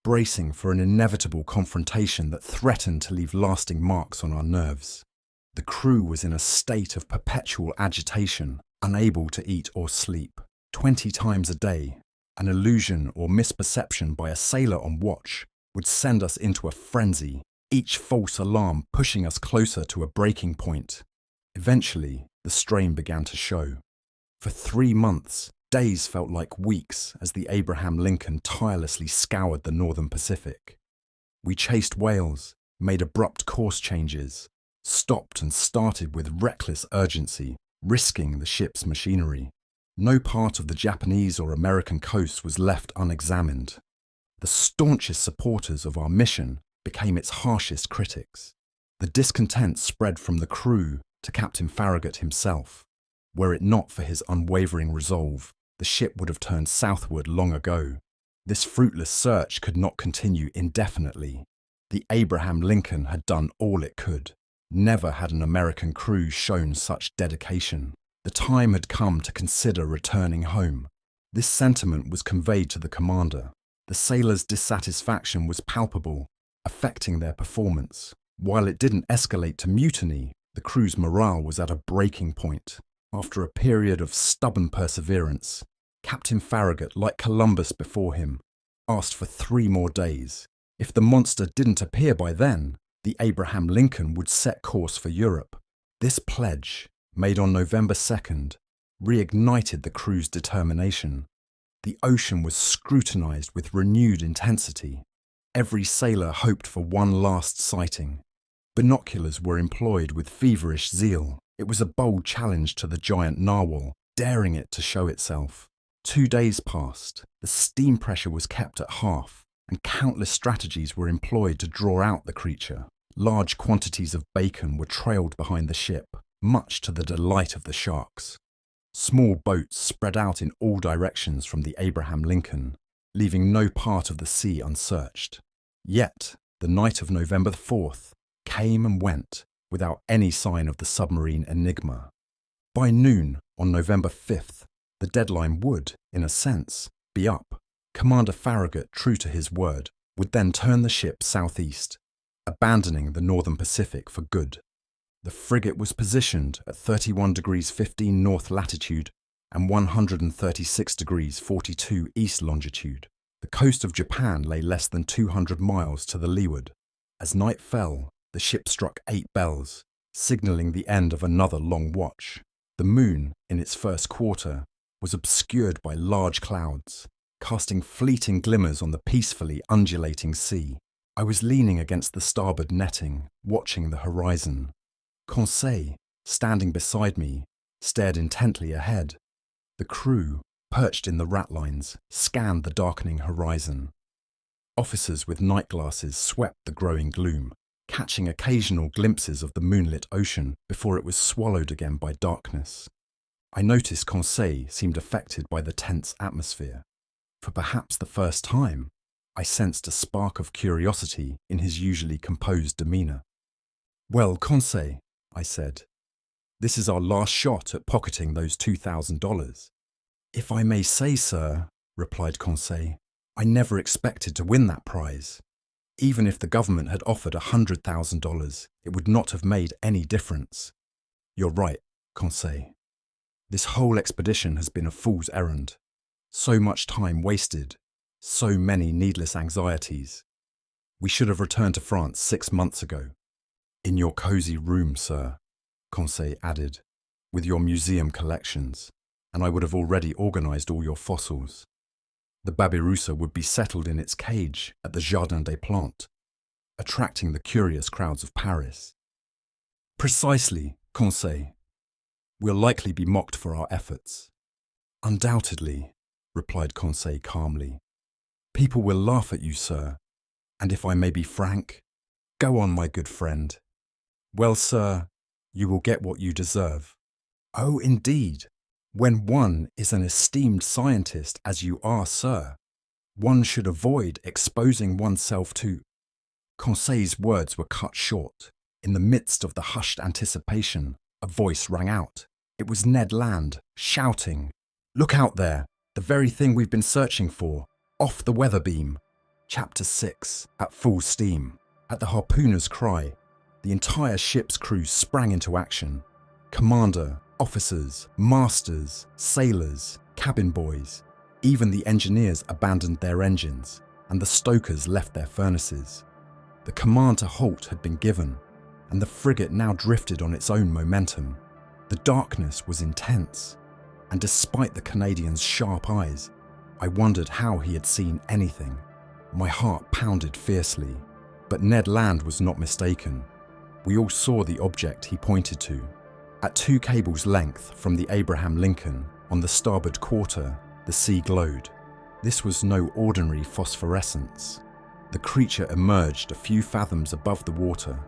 Speaker 1: bracing for an inevitable confrontation that threatened to leave lasting marks on our nerves. The crew was in a state of perpetual agitation, unable to eat or sleep. 20 times a day, an illusion or misperception by a sailor on watch would send us into a frenzy, each false alarm pushing us closer to a breaking point. Eventually, the strain began to show. For 3 months, days felt like weeks as the Abraham Lincoln tirelessly scoured the northern Pacific. We chased whales, made abrupt course changes, stopped and started with reckless urgency, risking the ship's machinery. No part of the Japanese or American coast was left unexamined. The staunchest supporters of our mission became its harshest critics. The discontent spread from the crew to Captain Farragut himself. Were it not for his unwavering resolve, the ship would have turned southward long ago. This fruitless search could not continue indefinitely. The Abraham Lincoln had done all it could. Never had an American crew shown such dedication. The time had come to consider returning home. This sentiment was conveyed to the commander. The sailors' dissatisfaction was palpable, affecting their performance. While it didn't escalate to mutiny, the crew's morale was at a breaking point. After a period of stubborn perseverance, Captain Farragut, like Columbus before him, asked for 3 more days. If the monster didn't appear by then, the Abraham Lincoln would set course for Europe. This pledge, made on November 2nd, reignited the crew's determination. The ocean was scrutinized with renewed intensity. Every sailor hoped for one last sighting. Binoculars were employed with feverish zeal. It was a bold challenge to the giant narwhal, daring it to show itself. 2 days passed, the steam pressure was kept at half, and countless strategies were employed to draw out the creature. Large quantities of bacon were trailed behind the ship, much to the delight of the sharks. Small boats spread out in all directions from the Abraham Lincoln, leaving no part of the sea unsearched. Yet, the night of November 4th came and went without any sign of the submarine Enigma. By noon on November 5th, the deadline would, in a sense, be up. Commander Farragut, true to his word, would then turn the ship southeast, abandoning the northern Pacific for good. The frigate was positioned at 31 degrees 15 north latitude and 136 degrees 42 east longitude. The coast of Japan lay less than 200 miles to the leeward. As night fell, the ship struck 8 bells, signaling the end of another long watch. The moon, in its first quarter, was obscured by large clouds, casting fleeting glimmers on the peacefully undulating sea. I was leaning against the starboard netting, watching the horizon. Conseil, standing beside me, stared intently ahead. The crew, perched in the ratlines, scanned the darkening horizon. Officers with night glasses swept the growing gloom, catching occasional glimpses of the moonlit ocean before it was swallowed again by darkness. I noticed Conseil seemed affected by the tense atmosphere. For perhaps the first time, I sensed a spark of curiosity in his usually composed demeanour. "Well, Conseil," I said, "this is our last shot at pocketing those $2,000. "If I may say, sir," replied Conseil, "I never expected to win that prize. Even if the government had offered $100,000, it would not have made any difference." "You're right, Conseil. This whole expedition has been a fool's errand. So much time wasted, so many needless anxieties. We should have returned to France 6 months ago." "In your cosy room, sir," Conseil added, "with your museum collections, and I would have already organised all your fossils. The Babirusa would be settled in its cage at the Jardin des Plantes, attracting the curious crowds of Paris." "Precisely, Conseil. We'll likely be mocked for our efforts." "Undoubtedly," replied Conseil calmly. "People will laugh at you, sir, and if I may be frank, go on, my good friend." "Well, sir, you will get what you deserve." "Oh, indeed. When one is an esteemed scientist, as you are, sir, one should avoid exposing oneself to—" Conseil's words were cut short. In the midst of the hushed anticipation, a voice rang out. It was Ned Land, shouting, "Look out there! The very thing we've been searching for! Off the weather beam!" Chapter 6. At full steam. At the harpooner's cry, the entire ship's crew sprang into action. Commander, officers, masters, sailors, cabin boys. Even the engineers abandoned their engines, and the stokers left their furnaces. The command to halt had been given, and the frigate now drifted on its own momentum. The darkness was intense, and despite the Canadian's sharp eyes, I wondered how he had seen anything. My heart pounded fiercely, but Ned Land was not mistaken. We all saw the object he pointed to. At 2 cables' length from the Abraham Lincoln, on the starboard quarter, the sea glowed. This was no ordinary phosphorescence. The creature emerged a few fathoms above the water,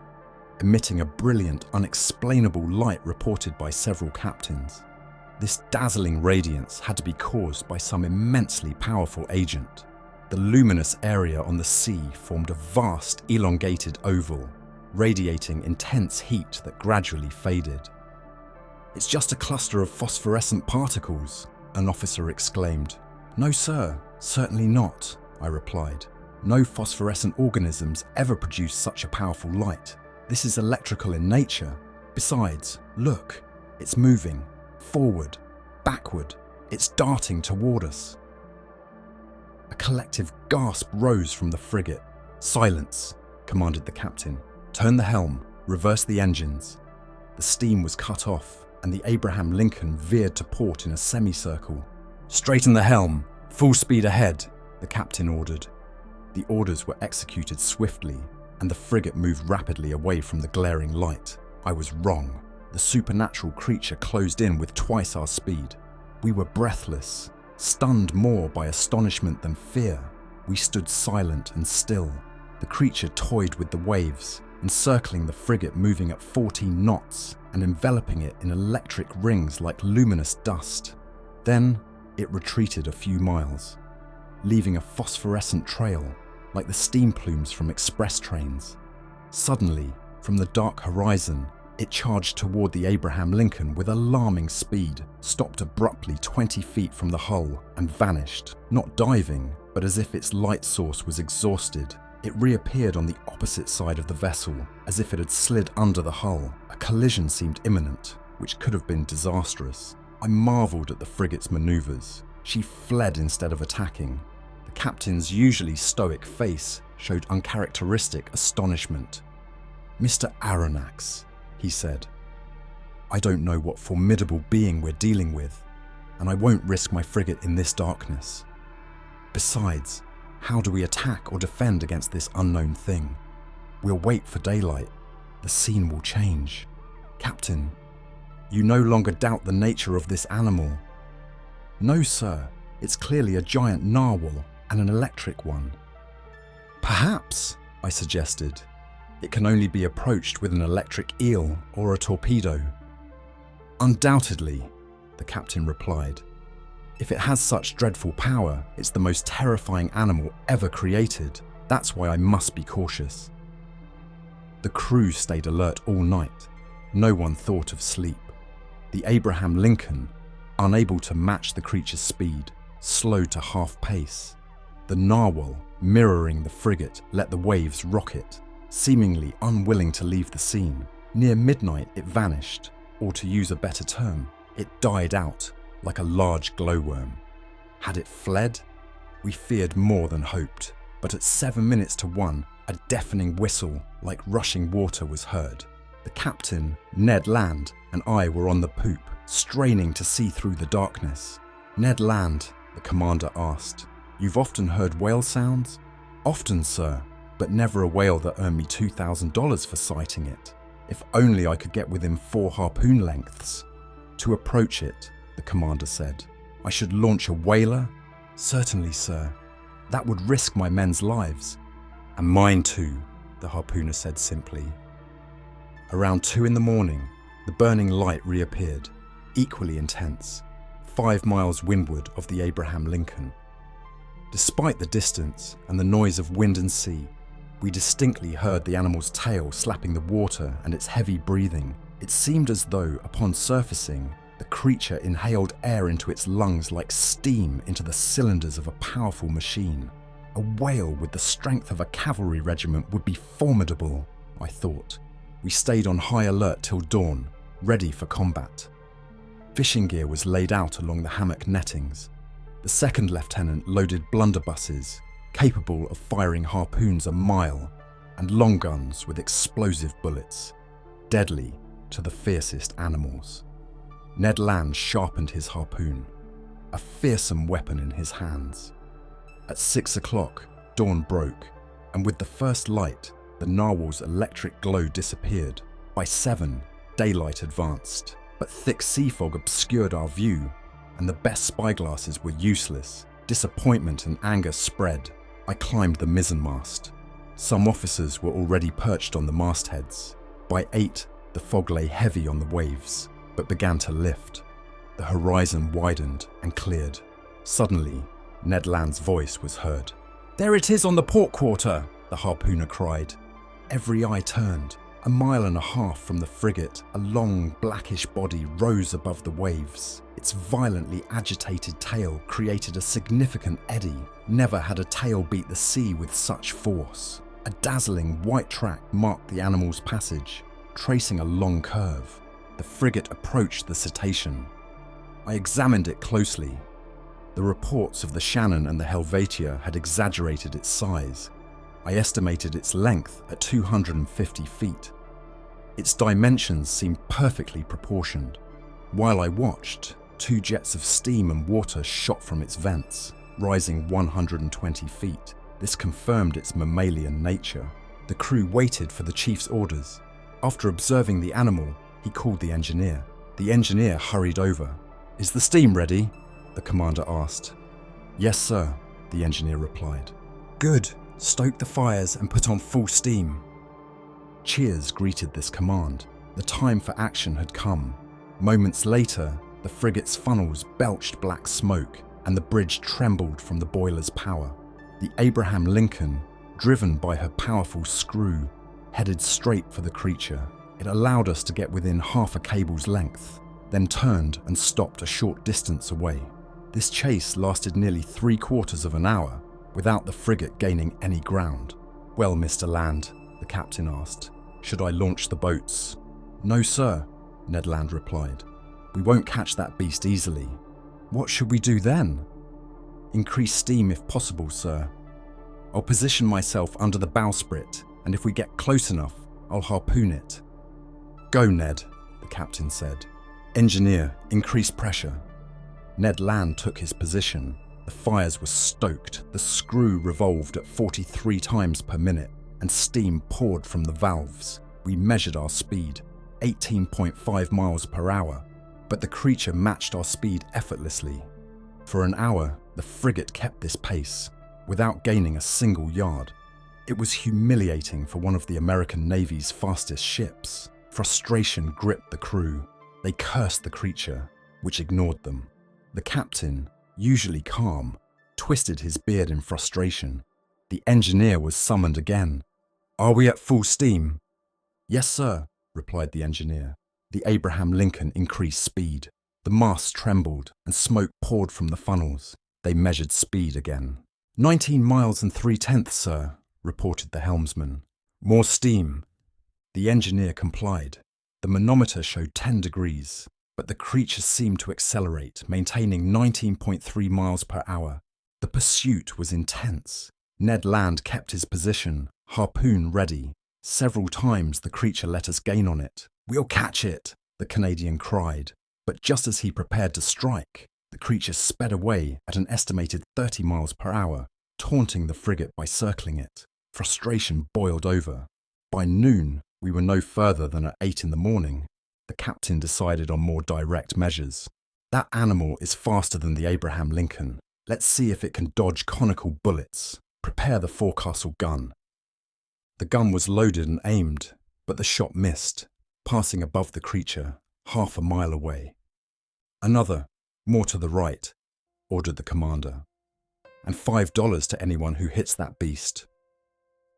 Speaker 1: emitting a brilliant, unexplainable light reported by several captains. This dazzling radiance had to be caused by some immensely powerful agent. The luminous area on the sea formed a vast, elongated oval, radiating intense heat that gradually faded. "It's just a cluster of phosphorescent particles," an officer exclaimed. "No, sir, certainly not," I replied. "No phosphorescent organisms ever produce such a powerful light. This is electrical in nature. Besides, look, it's moving. Forward, backward, it's darting toward us." A collective gasp rose from the frigate. "Silence," commanded the captain. "Turn the helm, reverse the engines." The steam was cut off, and the Abraham Lincoln veered to port in a semicircle. "Straighten the helm, full speed ahead," the captain ordered. The orders were executed swiftly, and the frigate moved rapidly away from the glaring light. I was wrong. The supernatural creature closed in with twice our speed. We were breathless, stunned more by astonishment than fear. We stood silent and still. The creature toyed with the waves, encircling the frigate, moving at 14 knots and enveloping it in electric rings like luminous dust. Then it retreated a few miles, leaving a phosphorescent trail like the steam plumes from express trains. Suddenly, from the dark horizon, it charged toward the Abraham Lincoln with alarming speed, stopped abruptly 20 feet from the hull, and vanished, not diving, but as if its light source was exhausted. It reappeared on the opposite side of the vessel, as if it had slid under the hull. A collision seemed imminent, which could have been disastrous. I marveled at the frigate's maneuvers. She fled instead of attacking. The captain's usually stoic face showed uncharacteristic astonishment. "Mr. Aronnax," he said. "I don't know what formidable being we're dealing with, and I won't risk my frigate in this darkness. Besides, how do we attack or defend against this unknown thing? We'll wait for daylight. The scene will change. Captain, you no longer doubt the nature of this animal." "No, sir. It's clearly a giant narwhal, and an electric one." "Perhaps," I suggested, "it can only be approached with an electric eel or a torpedo." "Undoubtedly," the captain replied. "If it has such dreadful power, it's the most terrifying animal ever created. That's why I must be cautious." The crew stayed alert all night. No one thought of sleep. The Abraham Lincoln, unable to match the creature's speed, slowed to half pace. The narwhal, mirroring the frigate, let the waves rock it, seemingly unwilling to leave the scene. Near midnight it vanished, or to use a better term, it died out like a large glowworm. Had it fled? We feared more than hoped, but at 7 minutes to 1, a deafening whistle like rushing water was heard. The captain, Ned Land, and I were on the poop, straining to see through the darkness. "Ned Land," the commander asked, "you've often heard whale sounds?" "Often, sir, but never a whale that earned me $2,000 for sighting it. If only I could get within 4 harpoon lengths." "To approach it," the commander said, "I should launch a whaler?" "Certainly, sir. That would risk my men's lives." "And mine too," the harpooner said simply. Around 2 in the morning, the burning light reappeared, equally intense, 5 miles windward of the Abraham Lincoln. Despite the distance and the noise of wind and sea, we distinctly heard the animal's tail slapping the water and its heavy breathing. It seemed as though, upon surfacing, the creature inhaled air into its lungs like steam into the cylinders of a powerful machine. A whale with the strength of a cavalry regiment would be formidable, I thought. We stayed on high alert till dawn, ready for combat. Fishing gear was laid out along the hammock nettings. The second lieutenant loaded blunderbusses, capable of firing harpoons a mile, and long guns with explosive bullets, deadly to the fiercest animals. Ned Land sharpened his harpoon, a fearsome weapon in his hands. At 6 o'clock, dawn broke, and with the first light, the narwhal's electric glow disappeared. By 7, daylight advanced, but thick sea fog obscured our view, and the best spyglasses were useless. Disappointment and anger spread. I climbed the mizzenmast. Some officers were already perched on the mastheads. By 8, the fog lay heavy on the waves, but began to lift. The horizon widened and cleared. Suddenly, Ned Land's voice was heard. "There it is on the port quarter," the harpooner cried. Every eye turned. 1.5 miles from the frigate, a long, blackish body rose above the waves. Its violently agitated tail created a significant eddy. Never had a tail beat the sea with such force. A dazzling white track marked the animal's passage, tracing a long curve. The frigate approached the cetacean. I examined it closely. The reports of the Shannon and the Helvetia had exaggerated its size. I estimated its length at 250 feet. Its dimensions seemed perfectly proportioned. While I watched, 2 jets of steam and water shot from its vents, rising 120 feet. This confirmed its mammalian nature. The crew waited for the chief's orders. After observing the animal, he called the engineer. The engineer hurried over. "Is the steam ready?" the commander asked. "Yes, sir," the engineer replied. "Good. Stoke the fires and put on full steam." Cheers greeted this command. The time for action had come. Moments later, the frigate's funnels belched black smoke, and the bridge trembled from the boiler's power. The Abraham Lincoln, driven by her powerful screw, headed straight for the creature. It allowed us to get within half a cable's length, then turned and stopped a short distance away. This chase lasted nearly 3/4 of an hour, without the frigate gaining any ground. "Well, Mr. Land," the captain asked, "should I launch the boats?" "No, sir," Ned Land replied. "We won't catch that beast easily." "What should we do then?" "Increase steam if possible, sir. I'll position myself under the bowsprit, and if we get close enough, I'll harpoon it." "Go, Ned," the captain said. "Engineer, increase pressure." Ned Land took his position. The fires were stoked, the screw revolved at 43 times per minute, and steam poured from the valves. We measured our speed, 18.5 miles per hour, but the creature matched our speed effortlessly. For an hour, the frigate kept this pace, without gaining a single yard. It was humiliating for one of the American Navy's fastest ships. Frustration gripped the crew. They cursed the creature, which ignored them. The captain, usually calm, twisted his beard in frustration. The engineer was summoned again. "Are we at full steam?" "Yes, sir," replied the engineer. The Abraham Lincoln increased speed. The mast trembled and smoke poured from the funnels. They measured speed again. 19 miles and 3/10, sir," reported the helmsman. "More steam." The engineer complied. The manometer showed 10 degrees. But the creature seemed to accelerate, maintaining 19.3 miles per hour. The pursuit was intense. Ned Land kept his position, harpoon ready. Several times the creature let us gain on it. "We'll catch it," the Canadian cried. But just as he prepared to strike, the creature sped away at an estimated 30 miles per hour, taunting the frigate by circling it. Frustration boiled over. By noon, we were no further than at 8 in the morning. The captain decided on more direct measures. "That animal is faster than the Abraham Lincoln. Let's see if it can dodge conical bullets. Prepare the forecastle gun." The gun was loaded and aimed, but the shot missed, passing above the creature, half a mile away. "Another, more to the right," ordered the commander. "And $5 to anyone who hits that beast."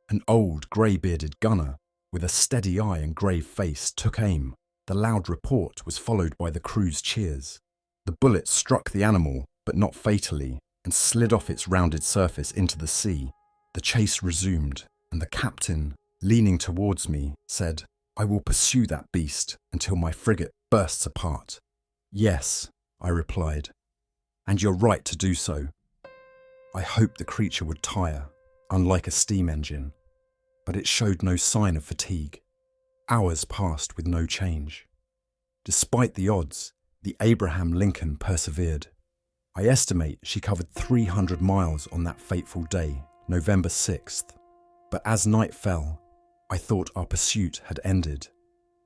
Speaker 1: An old, grey-bearded gunner, with a steady eye and grave face, took aim. The loud report was followed by the crew's cheers. The bullet struck the animal, but not fatally, and slid off its rounded surface into the sea. The chase resumed, and the captain, leaning towards me, said, "I will pursue that beast until my frigate bursts apart." "Yes," I replied, "and you're right to do so." I hoped the creature would tire, unlike a steam engine, but it showed no sign of fatigue. Hours passed with no change. Despite the odds, the Abraham Lincoln persevered. I estimate she covered 300 miles on that fateful day, November 6th. But as night fell, I thought our pursuit had ended.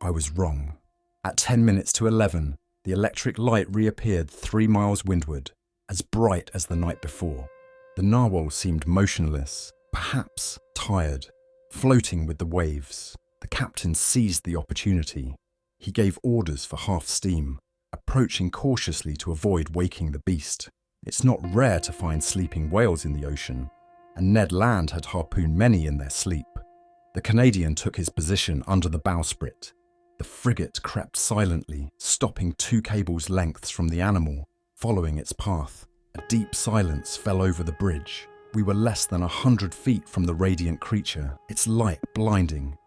Speaker 1: I was wrong. At 10 minutes to 11, the electric light reappeared 3 miles windward, as bright as the night before. The narwhal seemed motionless, perhaps tired, floating with the waves. The captain seized the opportunity. He gave orders for half steam, approaching cautiously to avoid waking the beast. It's not rare to find sleeping whales in the ocean, and Ned Land had harpooned many in their sleep. The Canadian took his position under the bowsprit. The frigate crept silently, stopping 2 cables' lengths from the animal, following its path. A deep silence fell over the bridge. We were less than 100 feet from the radiant creature, its light blinding.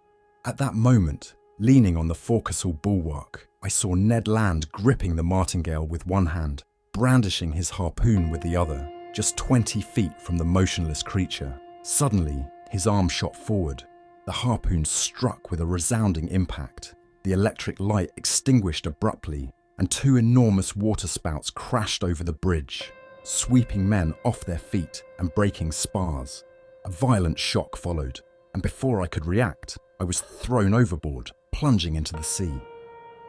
Speaker 1: At that moment, leaning on the forecastle bulwark, I saw Ned Land gripping the martingale with one hand, brandishing his harpoon with the other, just 20 feet from the motionless creature. Suddenly, his arm shot forward. The harpoon struck with a resounding impact. The electric light extinguished abruptly, and 2 enormous waterspouts crashed over the bridge, sweeping men off their feet and breaking spars. A violent shock followed, and before I could react, I was thrown overboard, plunging into the sea.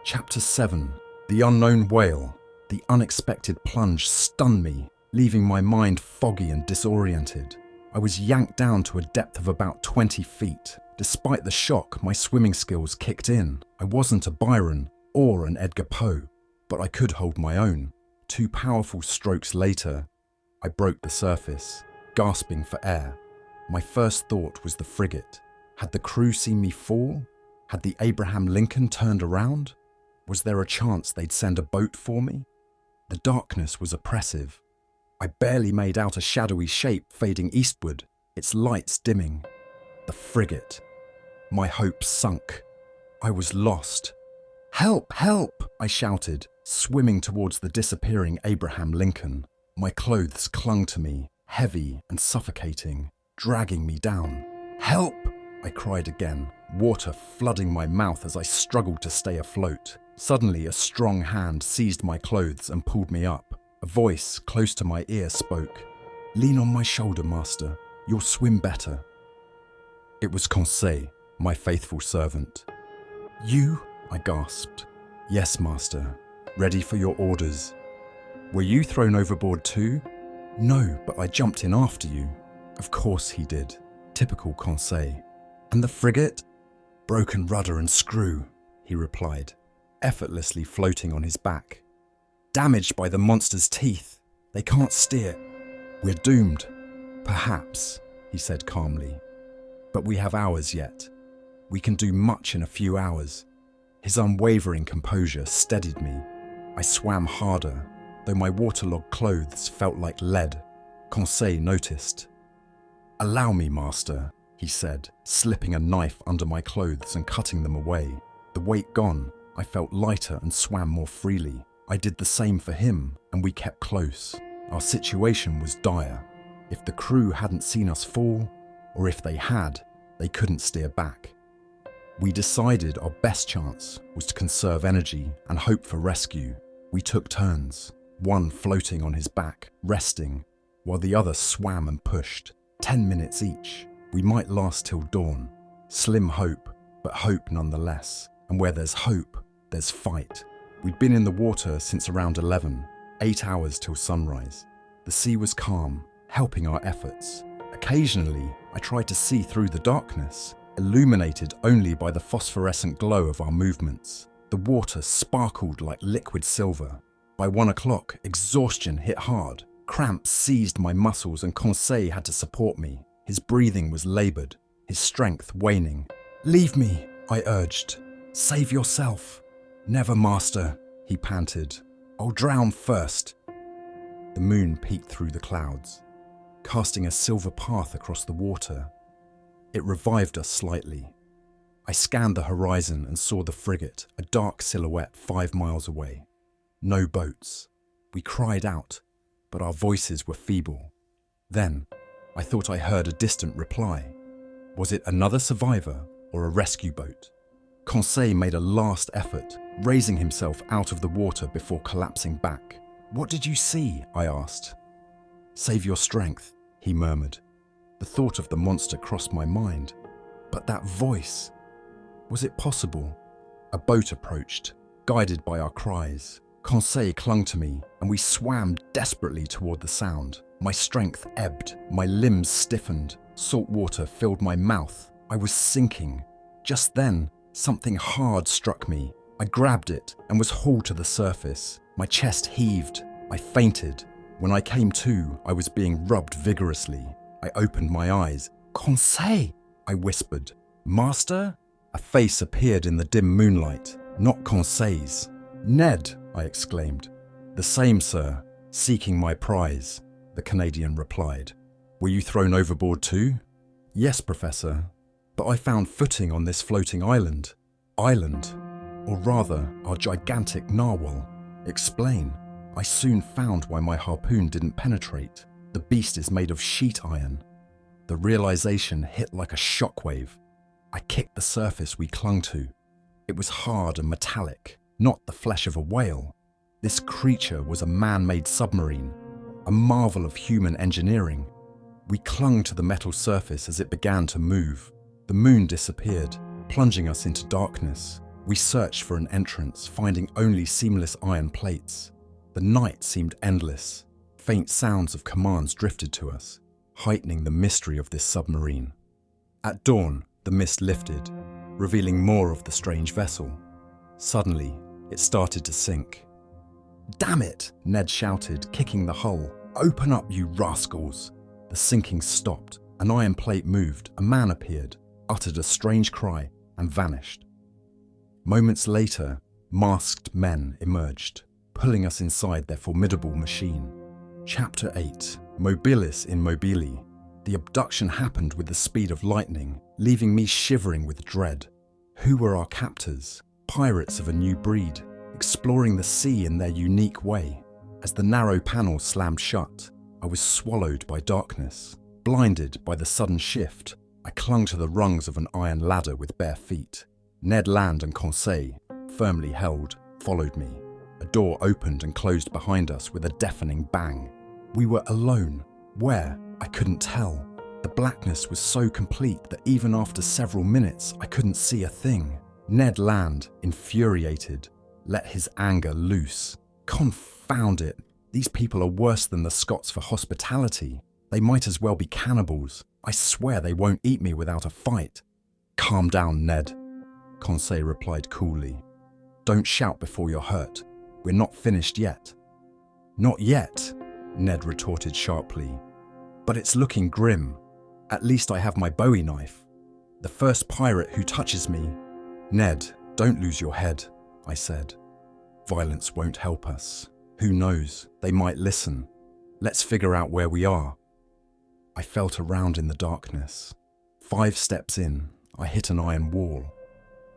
Speaker 1: Chapter 7. The Unknown Whale. The unexpected plunge stunned me, leaving my mind foggy and disoriented. I was yanked down to a depth of about 20 feet. Despite the shock, my swimming skills kicked in. I wasn't a Byron or an Edgar Poe, but I could hold my own. 2 powerful strokes later, I broke the surface, gasping for air. My first thought was the frigate. Had the crew seen me fall? Had the Abraham Lincoln turned around? Was there a chance they'd send a boat for me? The darkness was oppressive. I barely made out a shadowy shape fading eastward, its lights dimming. The frigate. My hopes sunk. I was lost. "Help! Help!" I shouted, swimming towards the disappearing Abraham Lincoln. My clothes clung to me, heavy and suffocating, dragging me down. "Help!" I cried again, water flooding my mouth as I struggled to stay afloat. Suddenly, a strong hand seized my clothes and pulled me up. A voice close to my ear spoke. "Lean on my shoulder, master. You'll swim better." It was Conseil, my faithful servant. "You?" I gasped. "Yes, master. Ready for your orders." "Were you thrown overboard too?" "No, but I jumped in after you." "Of course he did. Typical Conseil." "And the frigate?" "Broken rudder and screw," he replied, effortlessly floating on his back. "Damaged by the monster's teeth. They can't steer." "We're doomed." "Perhaps," he said calmly. "But we have hours yet. We can do much in a few hours." His unwavering composure steadied me. I swam harder, though my waterlogged clothes felt like lead. Conseil noticed. "Allow me, master," he said, slipping a knife under my clothes and cutting them away. The weight gone, I felt lighter and swam more freely. I did the same for him, and we kept close. Our situation was dire. If the crew hadn't seen us fall, or if they had, they couldn't steer back. We decided our best chance was to conserve energy and hope for rescue. We took turns, one floating on his back, resting, while the other swam and pushed. 10 minutes each. We might last till dawn. Slim hope, but hope nonetheless. And where there's hope, there's fight. We'd been in the water since around 11, 8 hours till sunrise. The sea was calm, helping our efforts. Occasionally, I tried to see through the darkness, illuminated only by the phosphorescent glow of our movements. The water sparkled like liquid silver. By 1 o'clock, exhaustion hit hard. Cramps seized my muscles and Conseil had to support me. His breathing was laboured, his strength waning. "Leave me," I urged. "Save yourself." "Never, master," he panted. "I'll drown first." The moon peeked through the clouds, casting a silver path across the water. It revived us slightly. I scanned the horizon and saw the frigate, a dark silhouette 5 miles away. No boats. We cried out, but our voices were feeble. Then, I thought I heard a distant reply. Was it another survivor or a rescue boat? Conseil made a last effort, raising himself out of the water before collapsing back. "What did you see?" I asked. "Save your strength," he murmured. The thought of the monster crossed my mind. But that voice, was it possible? A boat approached, guided by our cries. Conseil clung to me, and we swam desperately toward the sound. My strength ebbed, my limbs stiffened, salt water filled my mouth. I was sinking. Just then, something hard struck me. I grabbed it and was hauled to the surface. My chest heaved. I fainted. When I came to, I was being rubbed vigorously. I opened my eyes. "Conseil," I whispered. "Master?" A face appeared in the dim moonlight, not Conseil's. "Ned," I exclaimed. "The same, sir, seeking my prize," the Canadian replied. "Were you thrown overboard too?" "Yes, Professor, but I found footing on this floating island." "Island? Or rather, our gigantic narwhal." "Explain." "I soon found why my harpoon didn't penetrate. The beast is made of sheet iron." The realization hit like a shockwave. I kicked the surface we clung to. It was hard and metallic, not the flesh of a whale. This creature was a man-made submarine, a marvel of human engineering. We clung to the metal surface as it began to move. The moon disappeared, plunging us into darkness. We searched for an entrance, finding only seamless iron plates. The night seemed endless. Faint sounds of commands drifted to us, heightening the mystery of this submarine. At dawn, the mist lifted, revealing more of the strange vessel. Suddenly, it started to sink. "Damn it!" Ned shouted, kicking the hull. "Open up, you rascals!" The sinking stopped. An iron plate moved. A man appeared, uttered a strange cry, and vanished. Moments later, masked men emerged, pulling us inside their formidable machine. Chapter 8. Mobilis in Mobili. The abduction happened with the speed of lightning, leaving me shivering with dread. Who were our captors? Pirates of a new breed, exploring the sea in their unique way. As the narrow panel slammed shut, I was swallowed by darkness. Blinded by the sudden shift, I clung to the rungs of an iron ladder with bare feet. Ned Land and Conseil, firmly held, followed me. A door opened and closed behind us with a deafening bang. We were alone. Where? I couldn't tell. The blackness was so complete that even after several minutes, I couldn't see a thing. Ned Land, infuriated, let his anger loose. Confound it! These people are worse than the Scots for hospitality. They might as well be cannibals. I swear they won't eat me without a fight. Calm down, Ned, Conseil replied coolly. Don't shout before you're hurt. We're not finished yet. Not yet, Ned retorted sharply. But it's looking grim. At least I have my Bowie knife. The first pirate who touches me... Ned, don't lose your head, I said. Violence won't help us. Who knows, they might listen. Let's figure out where we are. I felt around in the darkness. 5 steps in, I hit an iron wall.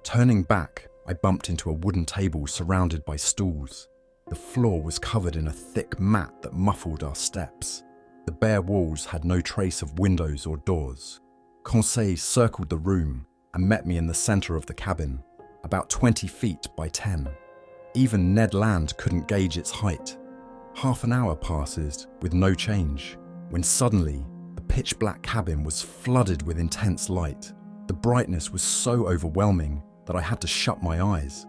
Speaker 1: Turning back, I bumped into a wooden table surrounded by stools. The floor was covered in a thick mat that muffled our steps. The bare walls had no trace of windows or doors. Conseil circled the room and met me in the center of the cabin, about 20 feet by 10. Even Ned Land couldn't gauge its height. Half an hour passes with no change, when suddenly the pitch-black cabin was flooded with intense light. The brightness was so overwhelming that I had to shut my eyes.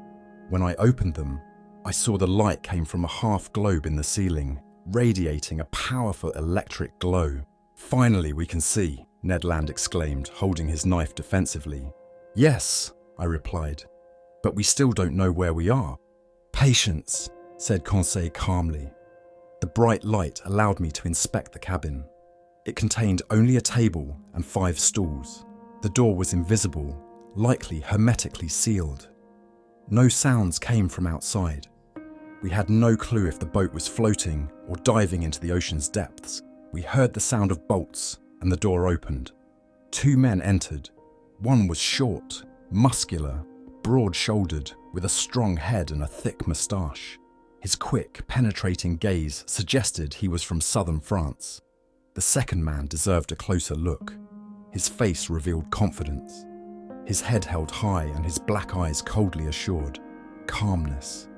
Speaker 1: When I opened them, I saw the light came from a half globe in the ceiling, radiating a powerful electric glow. Finally, we can see, Ned Land exclaimed, holding his knife defensively. Yes, I replied, but we still don't know where we are. Patience, said Conseil calmly. The bright light allowed me to inspect the cabin. It contained only a table and 5 stools. The door was invisible, likely hermetically sealed. No sounds came from outside. We had no clue if the boat was floating or diving into the ocean's depths. We heard the sound of bolts and the door opened. 2 men entered. One was short, muscular, broad-shouldered, with a strong head and a thick moustache. His quick, penetrating gaze suggested he was from southern France. The second man deserved a closer look. His face revealed confidence. His head held high and his black eyes coldly assured. Calmness.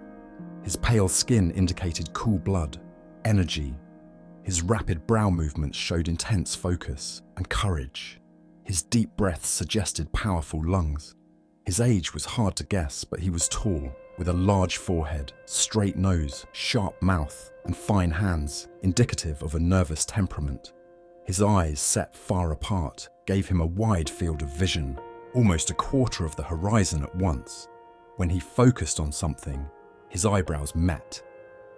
Speaker 1: His pale skin indicated cool blood, energy. His rapid brow movements showed intense focus and courage. His deep breaths suggested powerful lungs. His age was hard to guess, but he was tall, with a large forehead, straight nose, sharp mouth, and fine hands, indicative of a nervous temperament. His eyes, set far apart, gave him a wide field of vision, almost a quarter of the horizon at once. When he focused on something, his eyebrows met,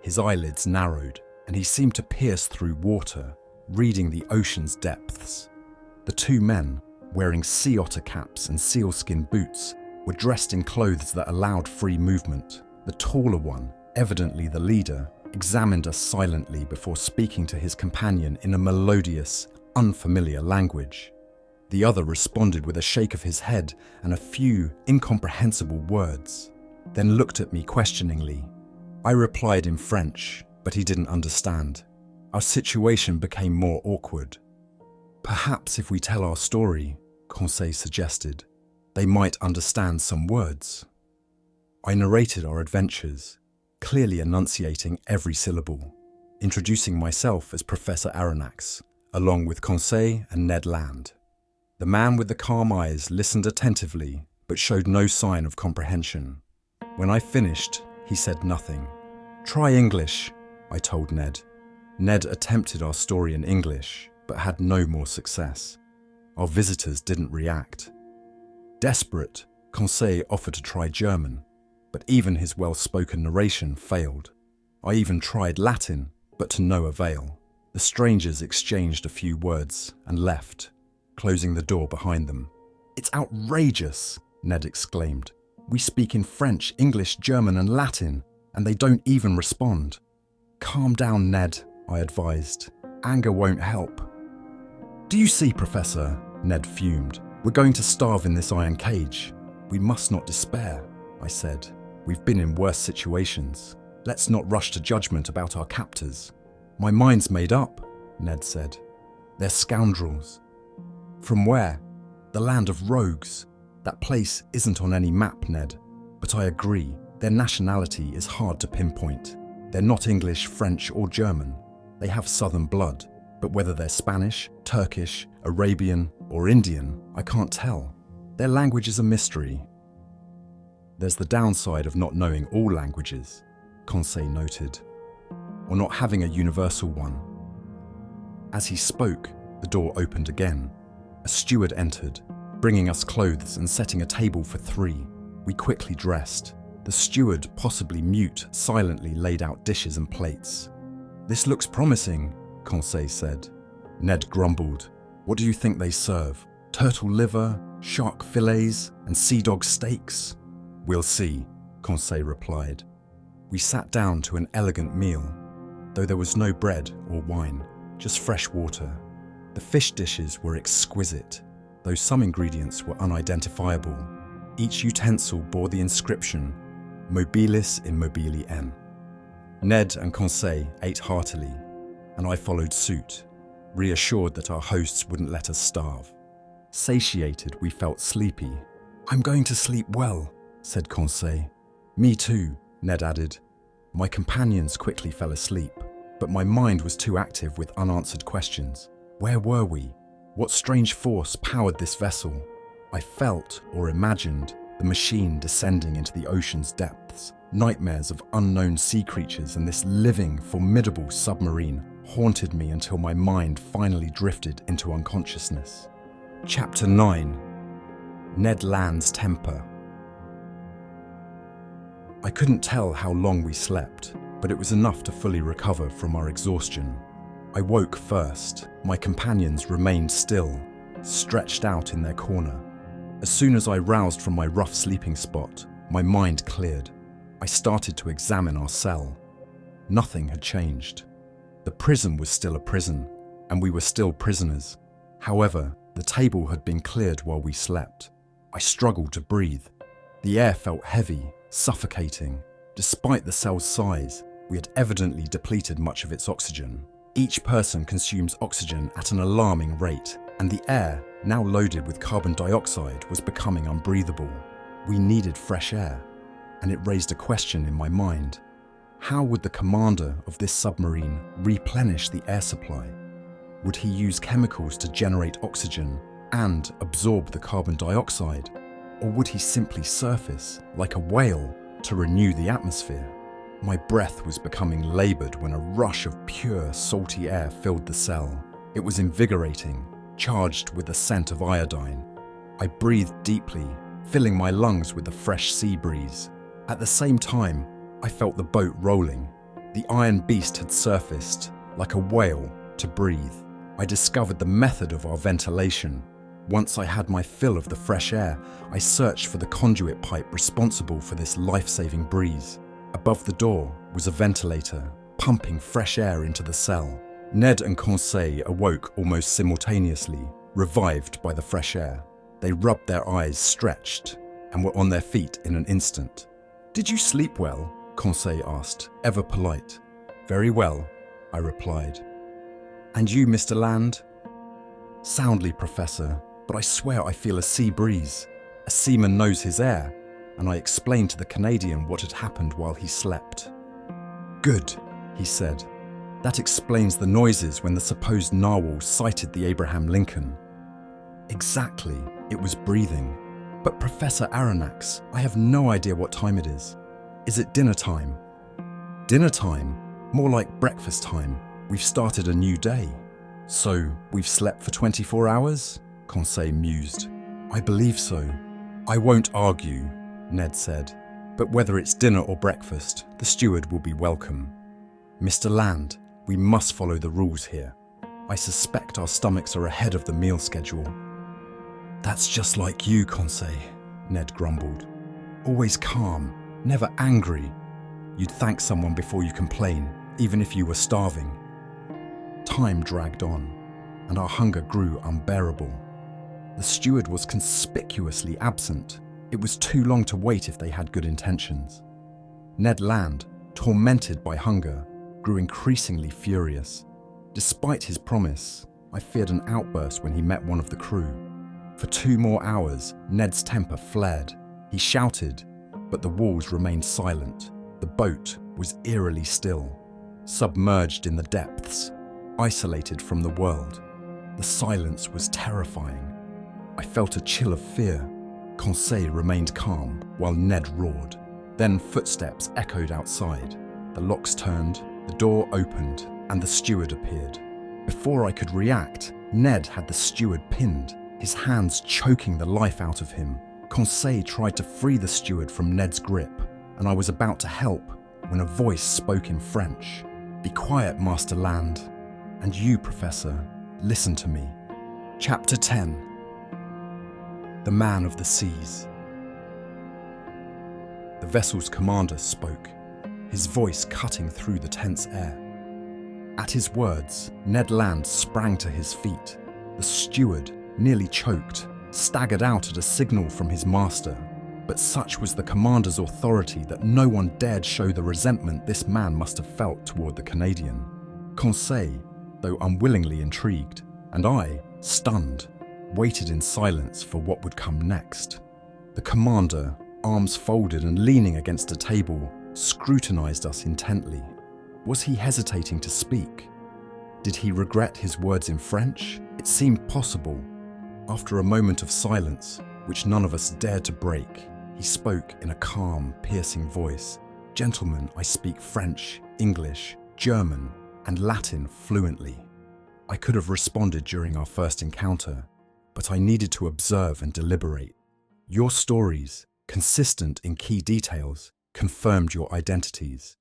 Speaker 1: his eyelids narrowed, and he seemed to pierce through water, reading the ocean's depths. The 2 men, wearing sea otter caps and sealskin boots, were dressed in clothes that allowed free movement. The taller one, evidently the leader, examined us silently before speaking to his companion in a melodious, unfamiliar language. The other responded with a shake of his head and a few incomprehensible words, then looked at me questioningly. I replied in French, but he didn't understand. Our situation became more awkward. Perhaps if we tell our story, Conseil suggested, they might understand some words. I narrated our adventures, clearly enunciating every syllable, introducing myself as Professor Aronnax, along with Conseil and Ned Land. The man with the calm eyes listened attentively, but showed no sign of comprehension. When I finished, he said nothing. Try English, I told Ned. Ned attempted our story in English, but had no more success. Our visitors didn't react. Desperate, Conseil offered to try German, but even his well-spoken narration failed. I even tried Latin, but to no avail. The strangers exchanged a few words and left, closing the door behind them. It's outrageous, Ned exclaimed. We speak in French, English, German, and Latin, and they don't even respond. Calm down, Ned, I advised. Anger won't help. Do you see, Professor? Ned fumed. We're going to starve in this iron cage. We must not despair, I said. We've been in worse situations. Let's not rush to judgment about our captors. My mind's made up, Ned said. They're scoundrels. From where? The land of rogues. That place isn't on any map, Ned. But I agree, their nationality is hard to pinpoint. They're not English, French, or German. They have southern blood, but whether they're Spanish, Turkish, Arabian, or Indian, I can't tell. Their language is a mystery. There's the downside of not knowing all languages, Conseil noted, or not having a universal one. As he spoke, the door opened again. A steward entered, bringing us clothes and setting a table for 3. We quickly dressed. The steward, possibly mute, silently laid out dishes and plates. "This looks promising," Conseil said. Ned grumbled. "What do you think they serve? Turtle liver, shark fillets, and sea dog steaks?" "We'll see," Conseil replied. We sat down to an elegant meal, though there was no bread or wine, just fresh water. The fish dishes were exquisite, though some ingredients were unidentifiable. Each utensil bore the inscription, Mobilis in mobili N. Ned and Conseil ate heartily, and I followed suit, reassured that our hosts wouldn't let us starve. Satiated, we felt sleepy. "I'm going to sleep well," said Conseil. "Me too," Ned added. My companions quickly fell asleep, but my mind was too active with unanswered questions. Where were we? What strange force powered this vessel? I felt, or imagined, the machine descending into the ocean's depths. Nightmares of unknown sea creatures and this living, formidable submarine haunted me until my mind finally drifted into unconsciousness. Chapter 9. Ned Land's Temper. I couldn't tell how long we slept, but it was enough to fully recover from our exhaustion. I woke first. My companions remained still, stretched out in their corner. As soon as I roused from my rough sleeping spot, my mind cleared. I started to examine our cell. Nothing had changed. The prison was still a prison, and we were still prisoners. However, the table had been cleared while we slept. I struggled to breathe. The air felt heavy, suffocating. Despite the cell's size, we had evidently depleted much of its oxygen. Each person consumes oxygen at an alarming rate, and the air, now loaded with carbon dioxide, was becoming unbreathable. We needed fresh air, and it raised a question in my mind. How would the commander of this submarine replenish the air supply? Would he use chemicals to generate oxygen and absorb the carbon dioxide? Or would he simply surface, like a whale, to renew the atmosphere? My breath was becoming laboured when a rush of pure, salty air filled the cell. It was invigorating, charged with the scent of iodine. I breathed deeply, filling my lungs with the fresh sea breeze. At the same time, I felt the boat rolling. The iron beast had surfaced, like a whale, to breathe. I discovered the method of our ventilation. Once I had my fill of the fresh air, I searched for the conduit pipe responsible for this life-saving breeze. Above the door was a ventilator, pumping fresh air into the cell. Ned and Conseil awoke almost simultaneously, revived by the fresh air. They rubbed their eyes, stretched, and were on their feet in an instant. "Did you sleep well?" Conseil asked, ever polite. "Very well," I replied. "And you, Mr. Land?" "Soundly, Professor, but I swear I feel a sea breeze. A seaman knows his air," and I explained to the Canadian what had happened while he slept. "Good," he said. "That explains the noises when the supposed narwhal sighted the Abraham Lincoln." "Exactly, it was breathing. But Professor Aronnax, I have no idea what time it is. Is it dinner time?" "Dinner time? More like breakfast time. We've started a new day." "So, we've slept for 24 hours? Conseil mused. "I believe so." "I won't argue," Ned said. "But whether it's dinner or breakfast, the steward will be welcome. Mr. Land, we must follow the rules here. I suspect our stomachs are ahead of the meal schedule." "That's just like you, Conseil," Ned grumbled. "Always calm, never angry. You'd thank someone before you complain, even if you were starving." Time dragged on, and our hunger grew unbearable. The steward was conspicuously absent. It was too long to wait if they had good intentions. Ned Land, tormented by hunger, grew increasingly furious. Despite his promise, I feared an outburst when he met one of the crew. For 2 more hours, Ned's temper flared. He shouted, but the walls remained silent. The boat was eerily still, submerged in the depths, isolated from the world. The silence was terrifying. I felt a chill of fear. Conseil remained calm while Ned roared. Then footsteps echoed outside. The locks turned, the door opened, and the steward appeared. Before I could react, Ned had the steward pinned, his hands choking the life out of him. Conseil tried to free the steward from Ned's grip, and I was about to help when a voice spoke in French. "Be quiet, Master Land. And you, Professor, listen to me." Chapter 10. The Man of the Seas. The vessel's commander spoke, his voice cutting through the tense air. At his words, Ned Land sprang to his feet. The steward, nearly choked, staggered out at a signal from his master. But such was the commander's authority that no one dared show the resentment this man must have felt toward the Canadian. Conseil, though unwillingly intrigued, and I, stunned, waited in silence for what would come next. The commander, arms folded and leaning against a table, scrutinized us intently. Was he hesitating to speak? Did he regret his words in French? It seemed possible. After a moment of silence, which none of us dared to break, he spoke in a calm, piercing voice. "Gentlemen, I speak French, English, German, and Latin fluently." I could have responded during our first encounter, but I needed to observe and deliberate. Your stories, consistent in key details, confirmed your identities.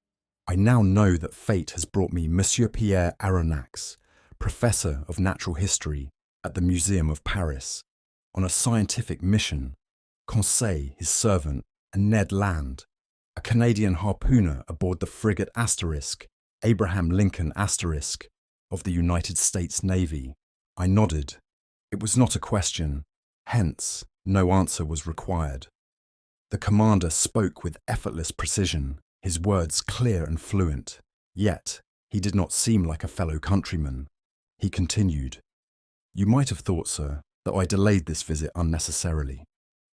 Speaker 1: I now know that fate has brought me Monsieur Pierre Aronnax, Professor of Natural History at the Museum of Paris, on a scientific mission, Conseil, his servant, and Ned Land, a Canadian harpooner aboard the frigate Asterisk, Abraham Lincoln Asterisk, of the United States Navy. I nodded. It was not a question, hence no answer was required. The commander spoke with effortless precision, his words clear and fluent, yet he did not seem like a fellow countryman. He continued, "You might have thought, sir, that I delayed this visit unnecessarily.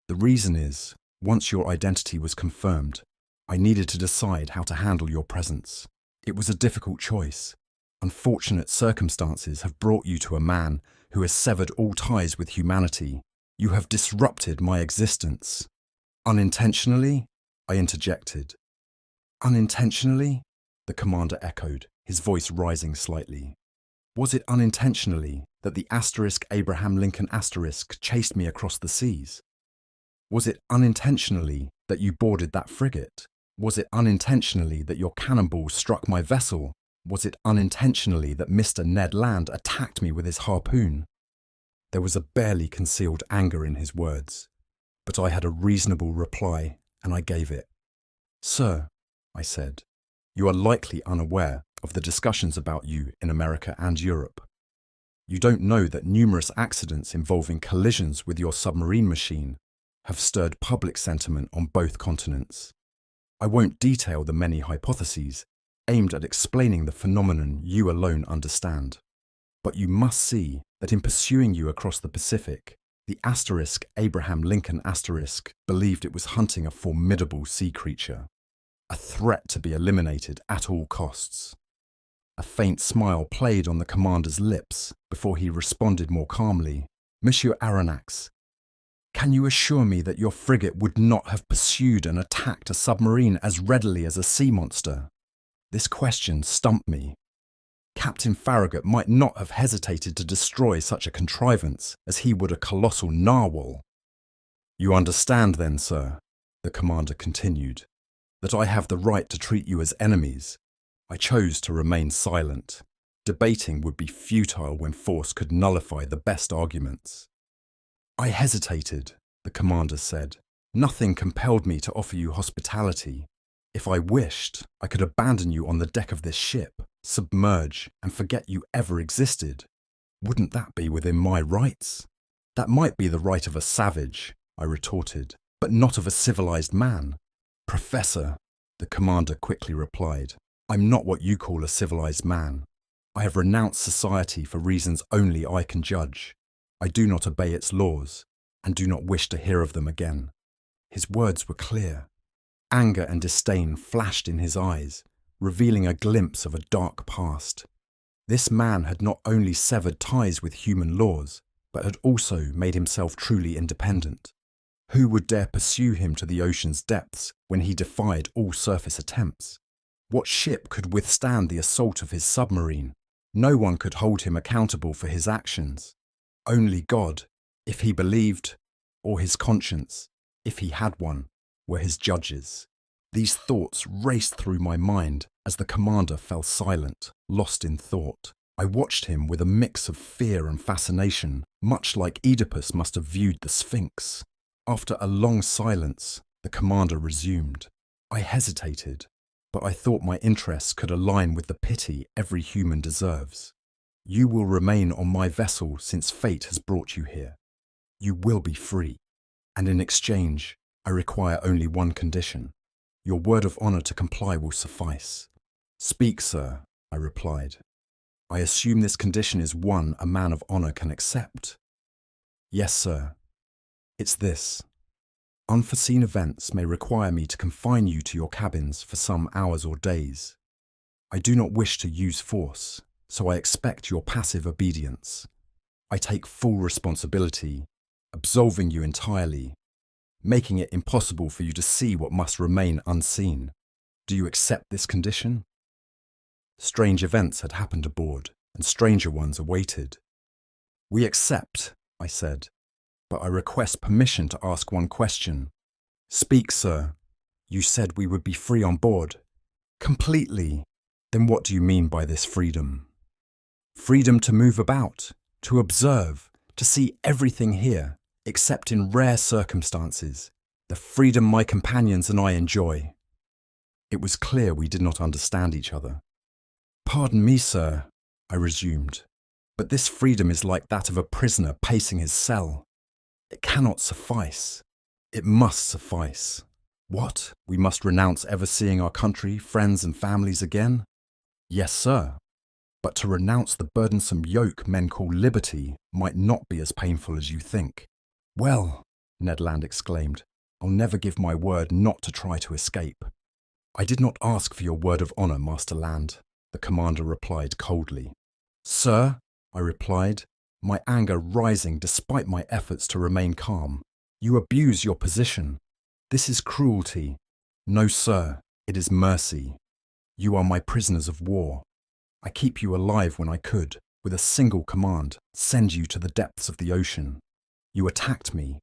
Speaker 1: The reason is, once your identity was confirmed, I needed to decide how to handle your presence. It was a difficult choice. Unfortunate circumstances have brought you to a man who has severed all ties with humanity. You have disrupted my existence." "Unintentionally?" I interjected. "Unintentionally?" the commander echoed, his voice rising slightly. "Was it unintentionally that the Asterisk Abraham Lincoln Asterisk chased me across the seas? Was it unintentionally that you boarded that frigate? Was it unintentionally that your cannonball struck my vessel? Was it unintentionally that Mr. Ned Land attacked me with his harpoon?" There was a barely concealed anger in his words, but I had a reasonable reply, and I gave it. "Sir," I said, "you are likely unaware of the discussions about you in America and Europe. You don't know that numerous accidents involving collisions with your submarine machine have stirred public sentiment on both continents. I won't detail the many hypotheses aimed at explaining the phenomenon you alone understand. But you must see that in pursuing you across the Pacific, the Asterisk Abraham Lincoln Asterisk believed it was hunting a formidable sea creature, a threat to be eliminated at all costs." A faint smile played on the commander's lips before he responded more calmly. "Monsieur Aronnax, can you assure me that your frigate would not have pursued and attacked a submarine as readily as a sea monster?" This question stumped me. Captain Farragut might not have hesitated to destroy such a contrivance as he would a colossal narwhal. "You understand then, sir," the commander continued, "that I have the right to treat you as enemies. I chose to remain silent. Debating would be futile when force could nullify the best arguments." "I hesitated," the commander said. "Nothing compelled me to offer you hospitality. If I wished, I could abandon you on the deck of this ship, submerge, and forget you ever existed. Wouldn't that be within my rights?" "That might be the right of a savage," I retorted, "but not of a civilized man." "Professor," the commander quickly replied, "I'm not what you call a civilized man. I have renounced society for reasons only I can judge. I do not obey its laws, and do not wish to hear of them again. His words were clear. Anger and disdain flashed in his eyes, revealing a glimpse of a dark past. This man had not only severed ties with human laws, but had also made himself truly independent. Who would dare pursue him to the ocean's depths when he defied all surface attempts? What ship could withstand the assault of his submarine? No one could hold him accountable for his actions. Only God, if he believed, or his conscience, if he had one, were his judges. These thoughts raced through my mind as the commander fell silent, lost in thought. I watched him with a mix of fear and fascination, much like Oedipus must have viewed the Sphinx. After a long silence, the commander resumed. I hesitated, but I thought my interests could align with the pity every human deserves. You will remain on my vessel since fate has brought you here. You will be free, and in exchange, I require only one condition. Your word of honor to comply will suffice. Speak, sir, I replied. I assume this condition is one a man of honor can accept. Yes, sir. It's this. Unforeseen events may require me to confine you to your cabins for some hours or days. I do not wish to use force, so I expect your passive obedience. I take full responsibility, absolving you entirely, making it impossible for you to see what must remain unseen. Do you accept this condition? Strange events had happened aboard, and stranger ones awaited. We accept, I said, but I request permission to ask one question. Speak, sir. You said we would be free on board. Completely. Then what do you mean by this freedom? Freedom to move about, to observe, to see everything here, except in rare circumstances, the freedom my companions and I enjoy. It was clear we did not understand each other. Pardon me, sir, I resumed, but this freedom is like that of a prisoner pacing his cell. It cannot suffice. It must suffice. What? We must renounce ever seeing our country, friends and families again? Yes, sir. But to renounce the burdensome yoke men call liberty might not be as painful as you think. Well, Ned Land exclaimed, I'll never give my word not to try to escape. I did not ask for your word of honor, Master Land, the commander replied coldly. Sir, I replied, my anger rising despite my efforts to remain calm. You abuse your position. This is cruelty. No, sir, it is mercy. You are my prisoners of war. I keep you alive when I could, with a single command, send you to the depths of the ocean. You attacked me.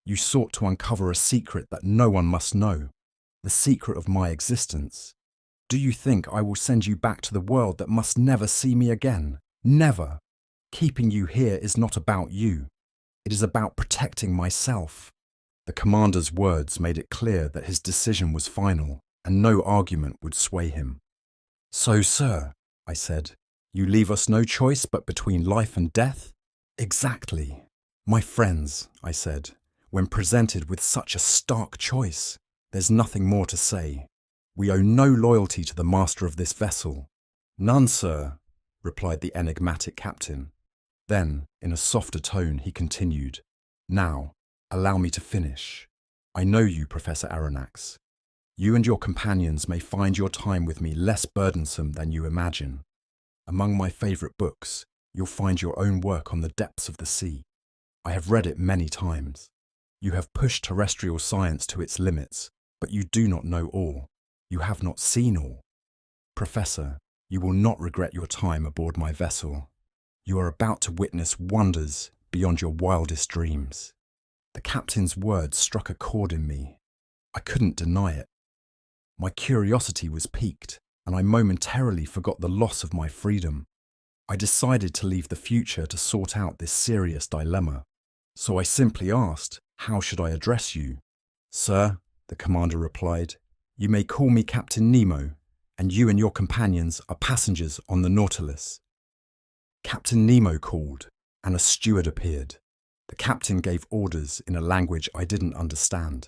Speaker 1: You sought to uncover a secret that no one must know, the secret of my existence. Do you think I will send you back to the world that must never see me again? Never. Keeping you here is not about you. It is about protecting myself. The commander's words made it clear that his decision was final, and no argument would sway him. So, sir, I said, you leave us no choice but between life and death? Exactly. My friends, I said, when presented with such a stark choice, there's nothing more to say. We owe no loyalty to the master of this vessel. None, sir, replied the enigmatic captain. Then, in a softer tone, he continued, Now, allow me to finish. I know you, Professor Aronnax. You and your companions may find your time with me less burdensome than you imagine. Among my favourite books, you'll find your own work on the depths of the sea. I have read it many times. You have pushed terrestrial science to its limits, but you do not know all. You have not seen all. Professor, you will not regret your time aboard my vessel. You are about to witness wonders beyond your wildest dreams. The captain's words struck a chord in me. I couldn't deny it. My curiosity was piqued, and I momentarily forgot the loss of my freedom. I decided to leave the future to sort out this serious dilemma. So I simply asked, how should I address you? Sir, the commander replied, you may call me Captain Nemo, and you and your companions are passengers on the Nautilus. Captain Nemo called, and a steward appeared. The captain gave orders in a language I didn't understand.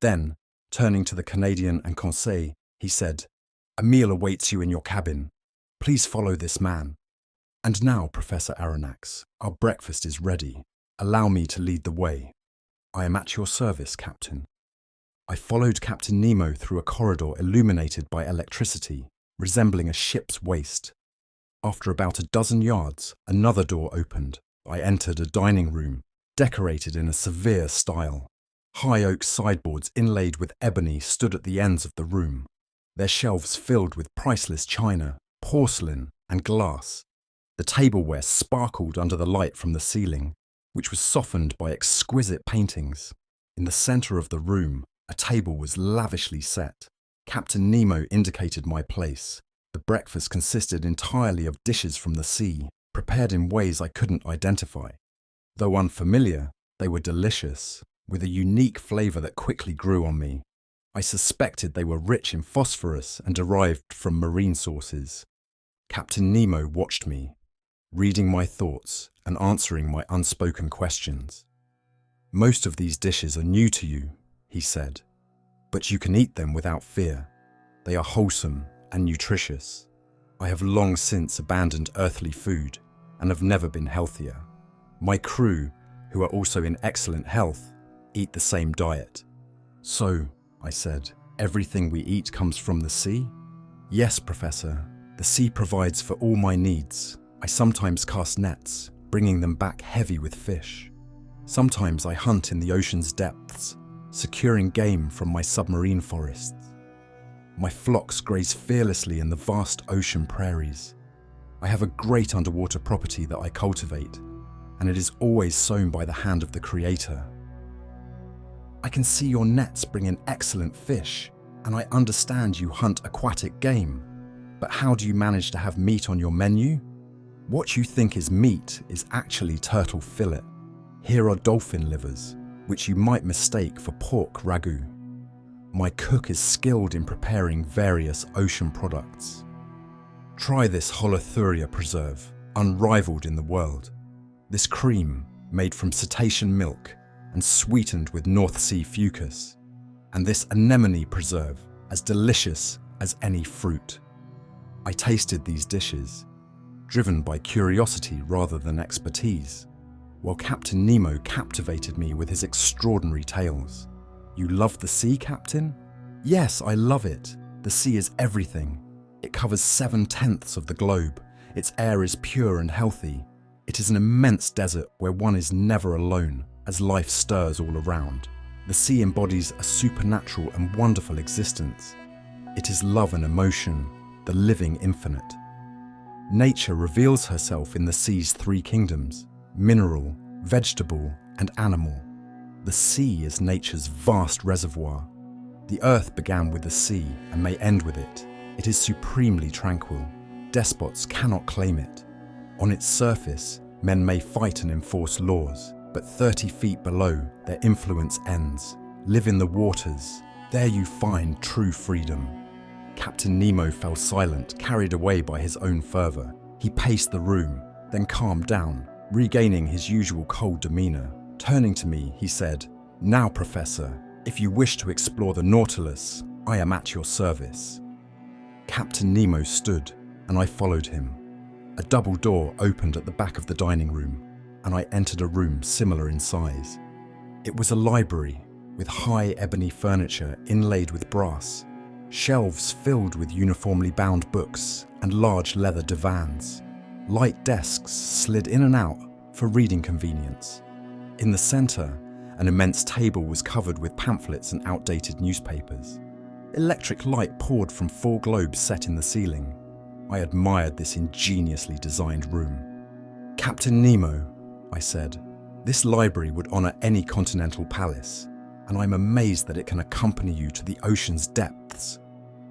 Speaker 1: Then, turning to the Canadian and Conseil, he said, A meal awaits you in your cabin. Please follow this man. And now, Professor Aronnax, our breakfast is ready. Allow me to lead the way. "I am at your service, Captain." I followed Captain Nemo through a corridor illuminated by electricity, resembling a ship's waist. After about a dozen yards, another door opened. I entered a dining room, decorated in a severe style. High oak sideboards inlaid with ebony stood at the ends of the room, their shelves filled with priceless china, porcelain, and glass. The tableware sparkled under the light from the ceiling, which was softened by exquisite paintings. In the centre of the room, a table was lavishly set. Captain Nemo indicated my place. The breakfast consisted entirely of dishes from the sea, prepared in ways I couldn't identify. Though unfamiliar, they were delicious, with a unique flavour that quickly grew on me. I suspected they were rich in phosphorus and derived from marine sources. Captain Nemo watched me, reading my thoughts and answering my unspoken questions. "Most of these dishes are new to you," he said, "but you can eat them without fear. They are wholesome and nutritious. I have long since abandoned earthly food and have never been healthier. My crew, who are also in excellent health, eat the same diet." "So," I said, "everything we eat comes from the sea?" "Yes, Professor. The sea provides for all my needs. I sometimes cast nets, bringing them back heavy with fish. Sometimes I hunt in the ocean's depths, securing game from my submarine forests. My flocks graze fearlessly in the vast ocean prairies. I have a great underwater property that I cultivate, and it is always sown by the hand of the Creator. I can see your nets bring in excellent fish, and I understand you hunt aquatic game. But how do you manage to have meat on your menu? What you think is meat is actually turtle fillet. Here are dolphin livers, which you might mistake for pork ragu. My cook is skilled in preparing various ocean products. Try this Holothuria preserve, unrivaled in the world. This cream, made from cetacean milk and sweetened with North Sea fucus. And this anemone preserve, as delicious as any fruit." I tasted these dishes, driven by curiosity rather than expertise, while Captain Nemo captivated me with his extraordinary tales. "You love the sea, Captain?" "Yes, I love it. The sea is everything. It covers 7/10 of the globe. Its air is pure and healthy. It is an immense desert where one is never alone, as life stirs all around. The sea embodies a supernatural and wonderful existence. It is love and emotion, the living infinite. Nature reveals herself in the sea's three kingdoms: mineral, vegetable, and animal. The sea is nature's vast reservoir. The earth began with the sea and may end with it. It is supremely tranquil. Despots cannot claim it. On its surface, men may fight and enforce laws, but 30 feet below, their influence ends. Live in the waters. There you find true freedom." Captain Nemo fell silent, carried away by his own fervour. He paced the room, then calmed down, regaining his usual cold demeanour. Turning to me, he said, "Now, Professor, if you wish to explore the Nautilus, I am at your service." Captain Nemo stood, and I followed him. A double door opened at the back of the dining room, and I entered a room similar in size. It was a library, with high ebony furniture inlaid with brass, shelves filled with uniformly bound books, and large leather divans. Light desks slid in and out for reading convenience. In the centre, an immense table was covered with pamphlets and outdated newspapers. Electric light poured from 4 globes set in the ceiling. I admired this ingeniously designed room. "Captain Nemo," I said, "this library would honour any continental palace, and I'm amazed that it can accompany you to the ocean's depths."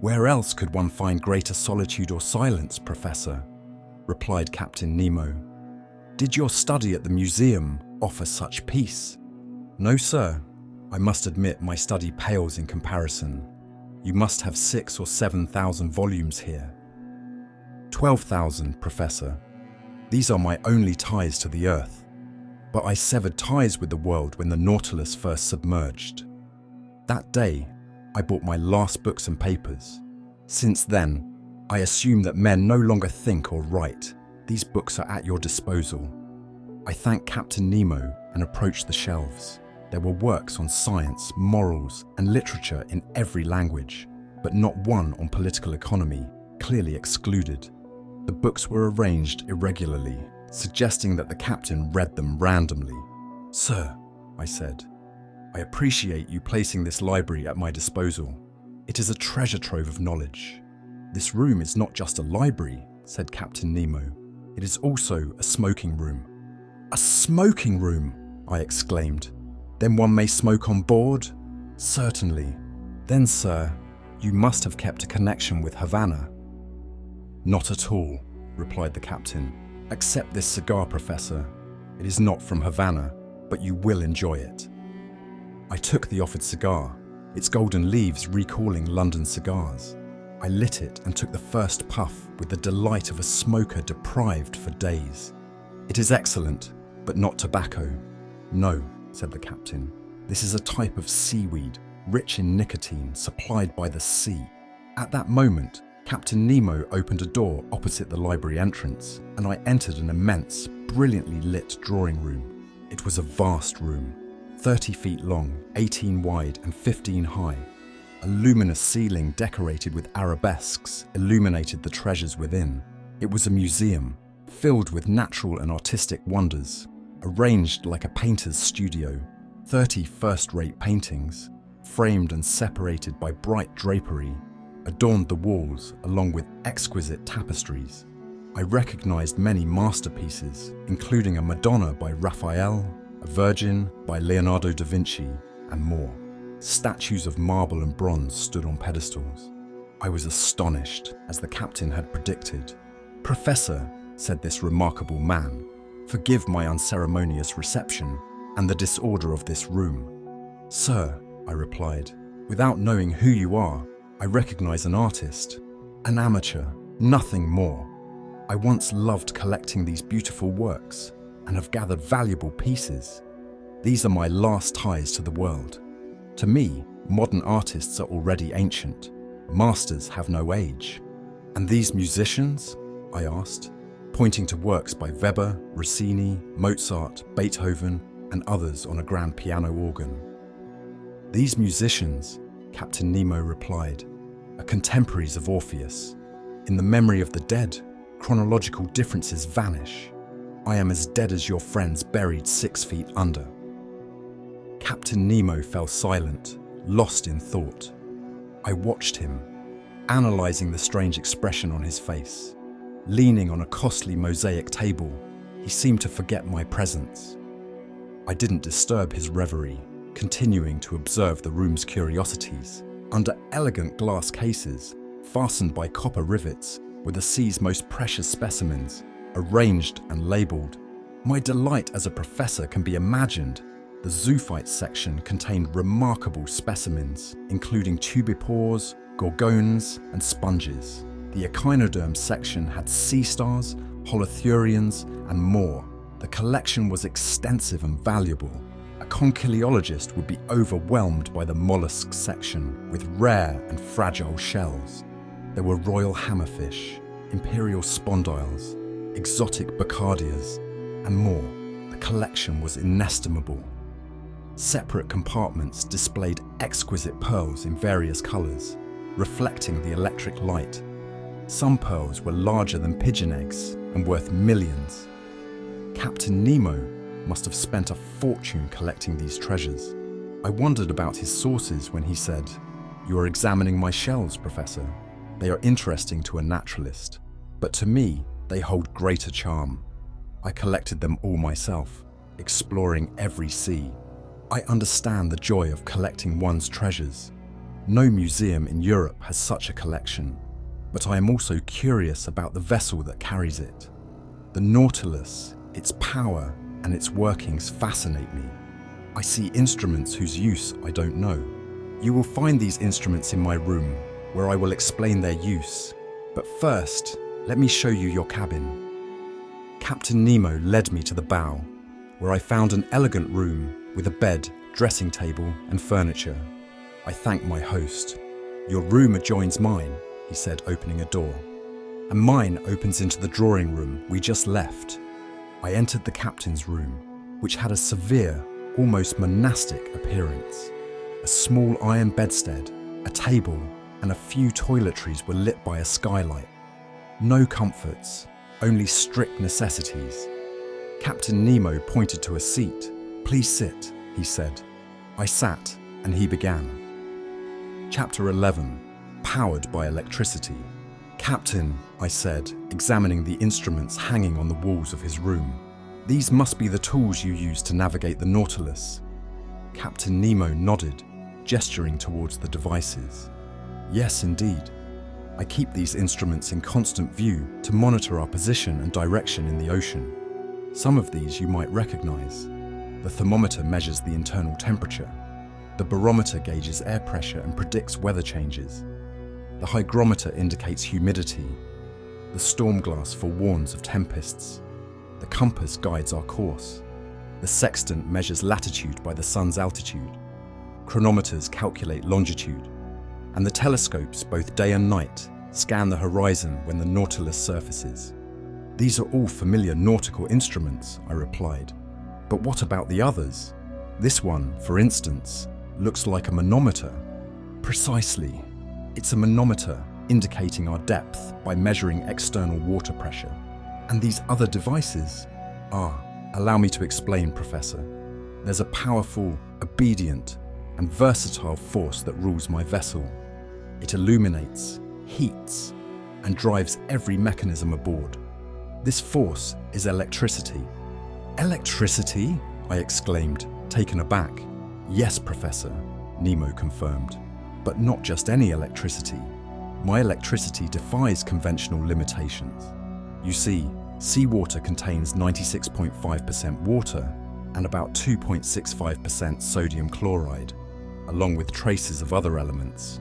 Speaker 1: "Where else could one find greater solitude or silence, Professor?" replied Captain Nemo. "Did your study at the museum offer such peace?" "No, sir. I must admit my study pales in comparison. You must have 6,000 or 7,000 volumes here." 12,000, Professor. These are my only ties to the Earth. But I severed ties with the world when the Nautilus first submerged. That day, I bought my last books and papers. Since then, I assume that men no longer think or write. These books are at your disposal. I thanked Captain Nemo and approached the shelves. There were works on science, morals, and literature in every language, but not one on political economy, clearly excluded. The books were arranged irregularly, suggesting that the captain read them randomly. "Sir," I said, "I appreciate you placing this library at my disposal. It is a treasure trove of knowledge." "This room is not just a library," said Captain Nemo. "It is also a smoking room." "A smoking room!" I exclaimed. "Then one may smoke on board?" "Certainly." "Then, sir, you must have kept a connection with Havana." "Not at all," replied the captain. "Accept this cigar, Professor. It is not from Havana, but you will enjoy it." I took the offered cigar, its golden leaves recalling London cigars. I lit it and took the first puff with the delight of a smoker deprived for days. "It is excellent, but not tobacco." "No," said the captain. "This is a type of seaweed, rich in nicotine, supplied by the sea." At that moment, Captain Nemo opened a door opposite the library entrance, and I entered an immense, brilliantly lit drawing room. It was a vast room, 30 feet long, 18 wide, and 15 high. A luminous ceiling decorated with arabesques illuminated the treasures within. It was a museum, filled with natural and artistic wonders, arranged like a painter's studio. 30 first-rate paintings, framed and separated by bright drapery, adorned the walls along with exquisite tapestries. I recognized many masterpieces, including a Madonna by Raphael, a Virgin by Leonardo da Vinci, and more. Statues of marble and bronze stood on pedestals. I was astonished, as the captain had predicted. "Professor," said this remarkable man, "forgive my unceremonious reception and the disorder of this room." "Sir," I replied, "without knowing who you are, I recognize an artist, an amateur, nothing more. I once loved collecting these beautiful works and have gathered valuable pieces. These are my last ties to the world. To me, modern artists are already ancient. Masters have no age." "And these musicians?" I asked, pointing to works by Weber, Rossini, Mozart, Beethoven, and others on a grand piano organ. "These musicians," Captain Nemo replied, "are contemporaries of Orpheus. In the memory of the dead, chronological differences vanish. I am as dead as your friends buried 6 feet under." Captain Nemo fell silent, lost in thought. I watched him, analyzing the strange expression on his face. Leaning on a costly mosaic table, he seemed to forget my presence. I didn't disturb his reverie, continuing to observe the room's curiosities. Under elegant glass cases, fastened by copper rivets, were the sea's most precious specimens, arranged and labelled. My delight as a professor can be imagined. The zoophyte section contained remarkable specimens, including tubipores, gorgones, and sponges. The echinoderm section had sea stars, holothurians, and more. The collection was extensive and valuable. A conchiliologist would be overwhelmed by the mollusk section, with rare and fragile shells. There were royal hammerfish, imperial spondyles, exotic bacardias, and more. The collection was inestimable. Separate compartments displayed exquisite pearls in various colours, reflecting the electric light. Some pearls were larger than pigeon eggs and worth millions. Captain Nemo must have spent a fortune collecting these treasures. I wondered about his sources when he said, "You are examining my shells, Professor. They are interesting to a naturalist, but to me, they hold greater charm. I collected them all myself, exploring every sea. I understand the joy of collecting one's treasures. No museum in Europe has such a collection, but I am also curious about the vessel that carries it. The Nautilus, its power, and its workings fascinate me. I see instruments whose use I don't know. You will find these instruments in my room, where I will explain their use. But first, let me show you your cabin." Captain Nemo led me to the bow, where I found an elegant room with a bed, dressing table, and furniture. I thanked my host. "Your room adjoins mine," he said, opening a door. "And mine opens into the drawing room we just left." I entered the captain's room, which had a severe, almost monastic appearance. A small iron bedstead, a table, and a few toiletries were lit by a skylight. No comforts, only strict necessities. Captain Nemo pointed to a seat. "Please sit," he said. I sat, and he began. Chapter 11. Powered by electricity. "Captain," I said, examining the instruments hanging on the walls of his room. "These must be the tools you use to navigate the Nautilus." Captain Nemo nodded, gesturing towards the devices. "Yes, indeed. I keep these instruments in constant view to monitor our position and direction in the ocean. Some of these you might recognize. The thermometer measures the internal temperature. The barometer gauges air pressure and predicts weather changes. The hygrometer indicates humidity. The storm glass forewarns of tempests. The compass guides our course. The sextant measures latitude by the sun's altitude. Chronometers calculate longitude. And the telescopes, both day and night, scan the horizon when the Nautilus surfaces." "These are all familiar nautical instruments," I replied. "But what about the others? This one, for instance, looks like a manometer." "Precisely. It's a manometer indicating our depth by measuring external water pressure. And these other devices? Allow me to explain, Professor. There's a powerful, obedient, and versatile force that rules my vessel. It illuminates, heats, and drives every mechanism aboard. This force is electricity." "Electricity?" I exclaimed, taken aback. "Yes, Professor," Nemo confirmed. "But not just any electricity. My electricity defies conventional limitations. You see, seawater contains 96.5% water and about 2.65% sodium chloride, along with traces of other elements.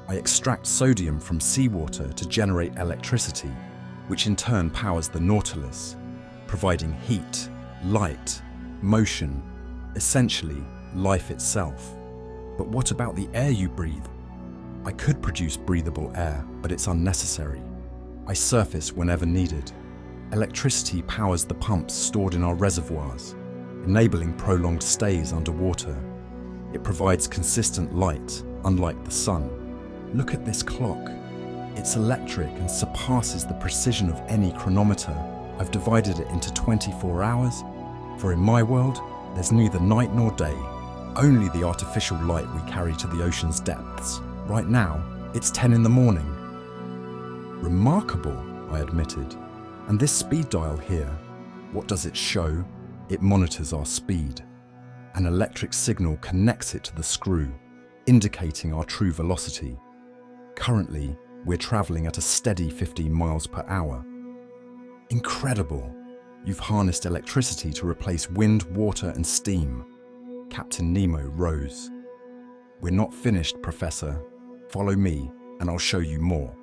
Speaker 1: I extract sodium from seawater to generate electricity, which in turn powers the Nautilus, providing heat, light, motion, essentially life itself. But what about the air you breathe?" "I could produce breathable air, but it's unnecessary. I surface whenever needed. Electricity powers the pumps stored in our reservoirs, enabling prolonged stays underwater. It provides consistent light, unlike the sun. Look at this clock. It's electric and surpasses the precision of any chronometer. I've divided it into 24 hours, for in my world, there's neither night nor day, only the artificial light we carry to the ocean's depths. Right now, it's 10 in the morning." "Remarkable," I admitted. "And this speed dial here, what does it show? It monitors our speed. An electric signal connects it to the screw, indicating our true velocity. Currently, we're traveling at a steady 15 miles per hour." "Incredible. You've harnessed electricity to replace wind, water, and steam." Captain Nemo rose. "We're not finished, Professor. Follow me, and I'll show you more."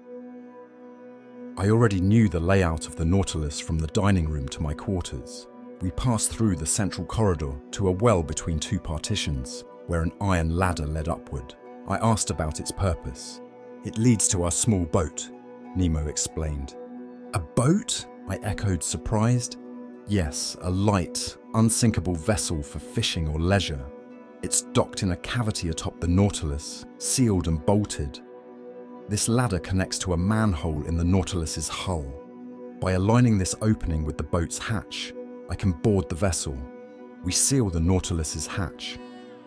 Speaker 1: I already knew the layout of the Nautilus from the dining room to my quarters. We passed through the central corridor to a well between two partitions, where an iron ladder led upward. I asked about its purpose. "It leads to our small boat," Nemo explained. "A boat?" I echoed, surprised. "Yes, a light, unsinkable vessel for fishing or leisure. It's docked in a cavity atop the Nautilus, sealed and bolted. This ladder connects to a manhole in the Nautilus's hull. By aligning this opening with the boat's hatch, I can board the vessel. We seal the Nautilus's hatch,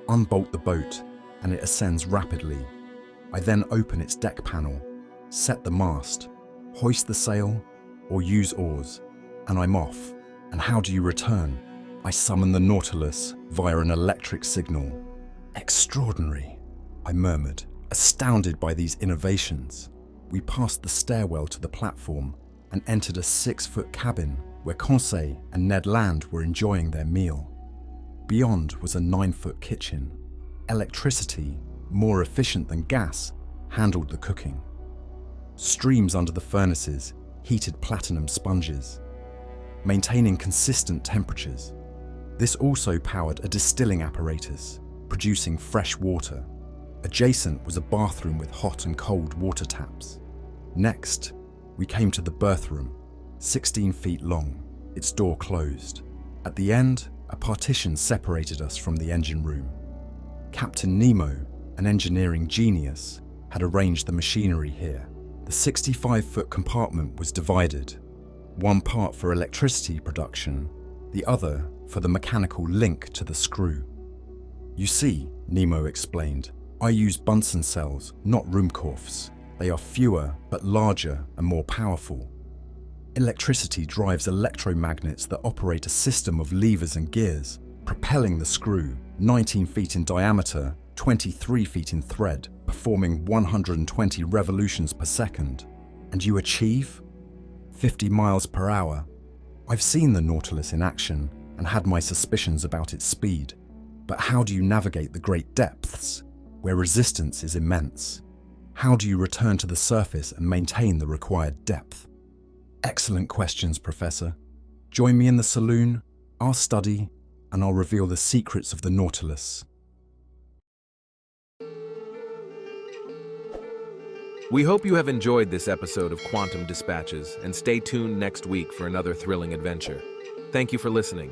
Speaker 1: unbolt the boat, and it ascends rapidly. I then open its deck panel, set the mast, hoist the sail, or use oars, and I'm off. And how do you return? I summon the Nautilus via an electric signal." "Extraordinary," I murmured, astounded by these innovations. We passed the stairwell to the platform and entered a 6-foot cabin where Conseil and Ned Land were enjoying their meal. Beyond was a 9-foot kitchen. Electricity, more efficient than gas, handled the cooking. Streams under the furnaces heated platinum sponges, maintaining consistent temperatures. This also powered a distilling apparatus, producing fresh water. Adjacent was a bathroom with hot and cold water taps. Next, we came to the berth room, 16 feet long, its door closed. At the end A partition separated us from the engine room. Captain Nemo, an engineering genius, had arranged the machinery here. The 65-foot compartment was divided, one part for electricity production, the other for the mechanical link to the screw. You see, Nemo explained, I use Bunsen cells, not Ruhmkorffs. They are fewer but larger and more powerful. Electricity drives electromagnets that operate a system of levers and gears, propelling the screw, 19 feet in diameter, 23 feet in thread, performing 120 revolutions per second. And you achieve 50 miles per hour. I've seen the Nautilus in action and had my suspicions about its speed. But how do you navigate the great depths, where resistance is immense? How do you return to the surface and maintain the required depth? Excellent questions, Professor. Join me in the saloon, I'll study, and I'll reveal the secrets of the Nautilus.
Speaker 2: We hope you have enjoyed this episode of Quantum Dispatches, and stay tuned next week for another thrilling adventure. Thank you for listening.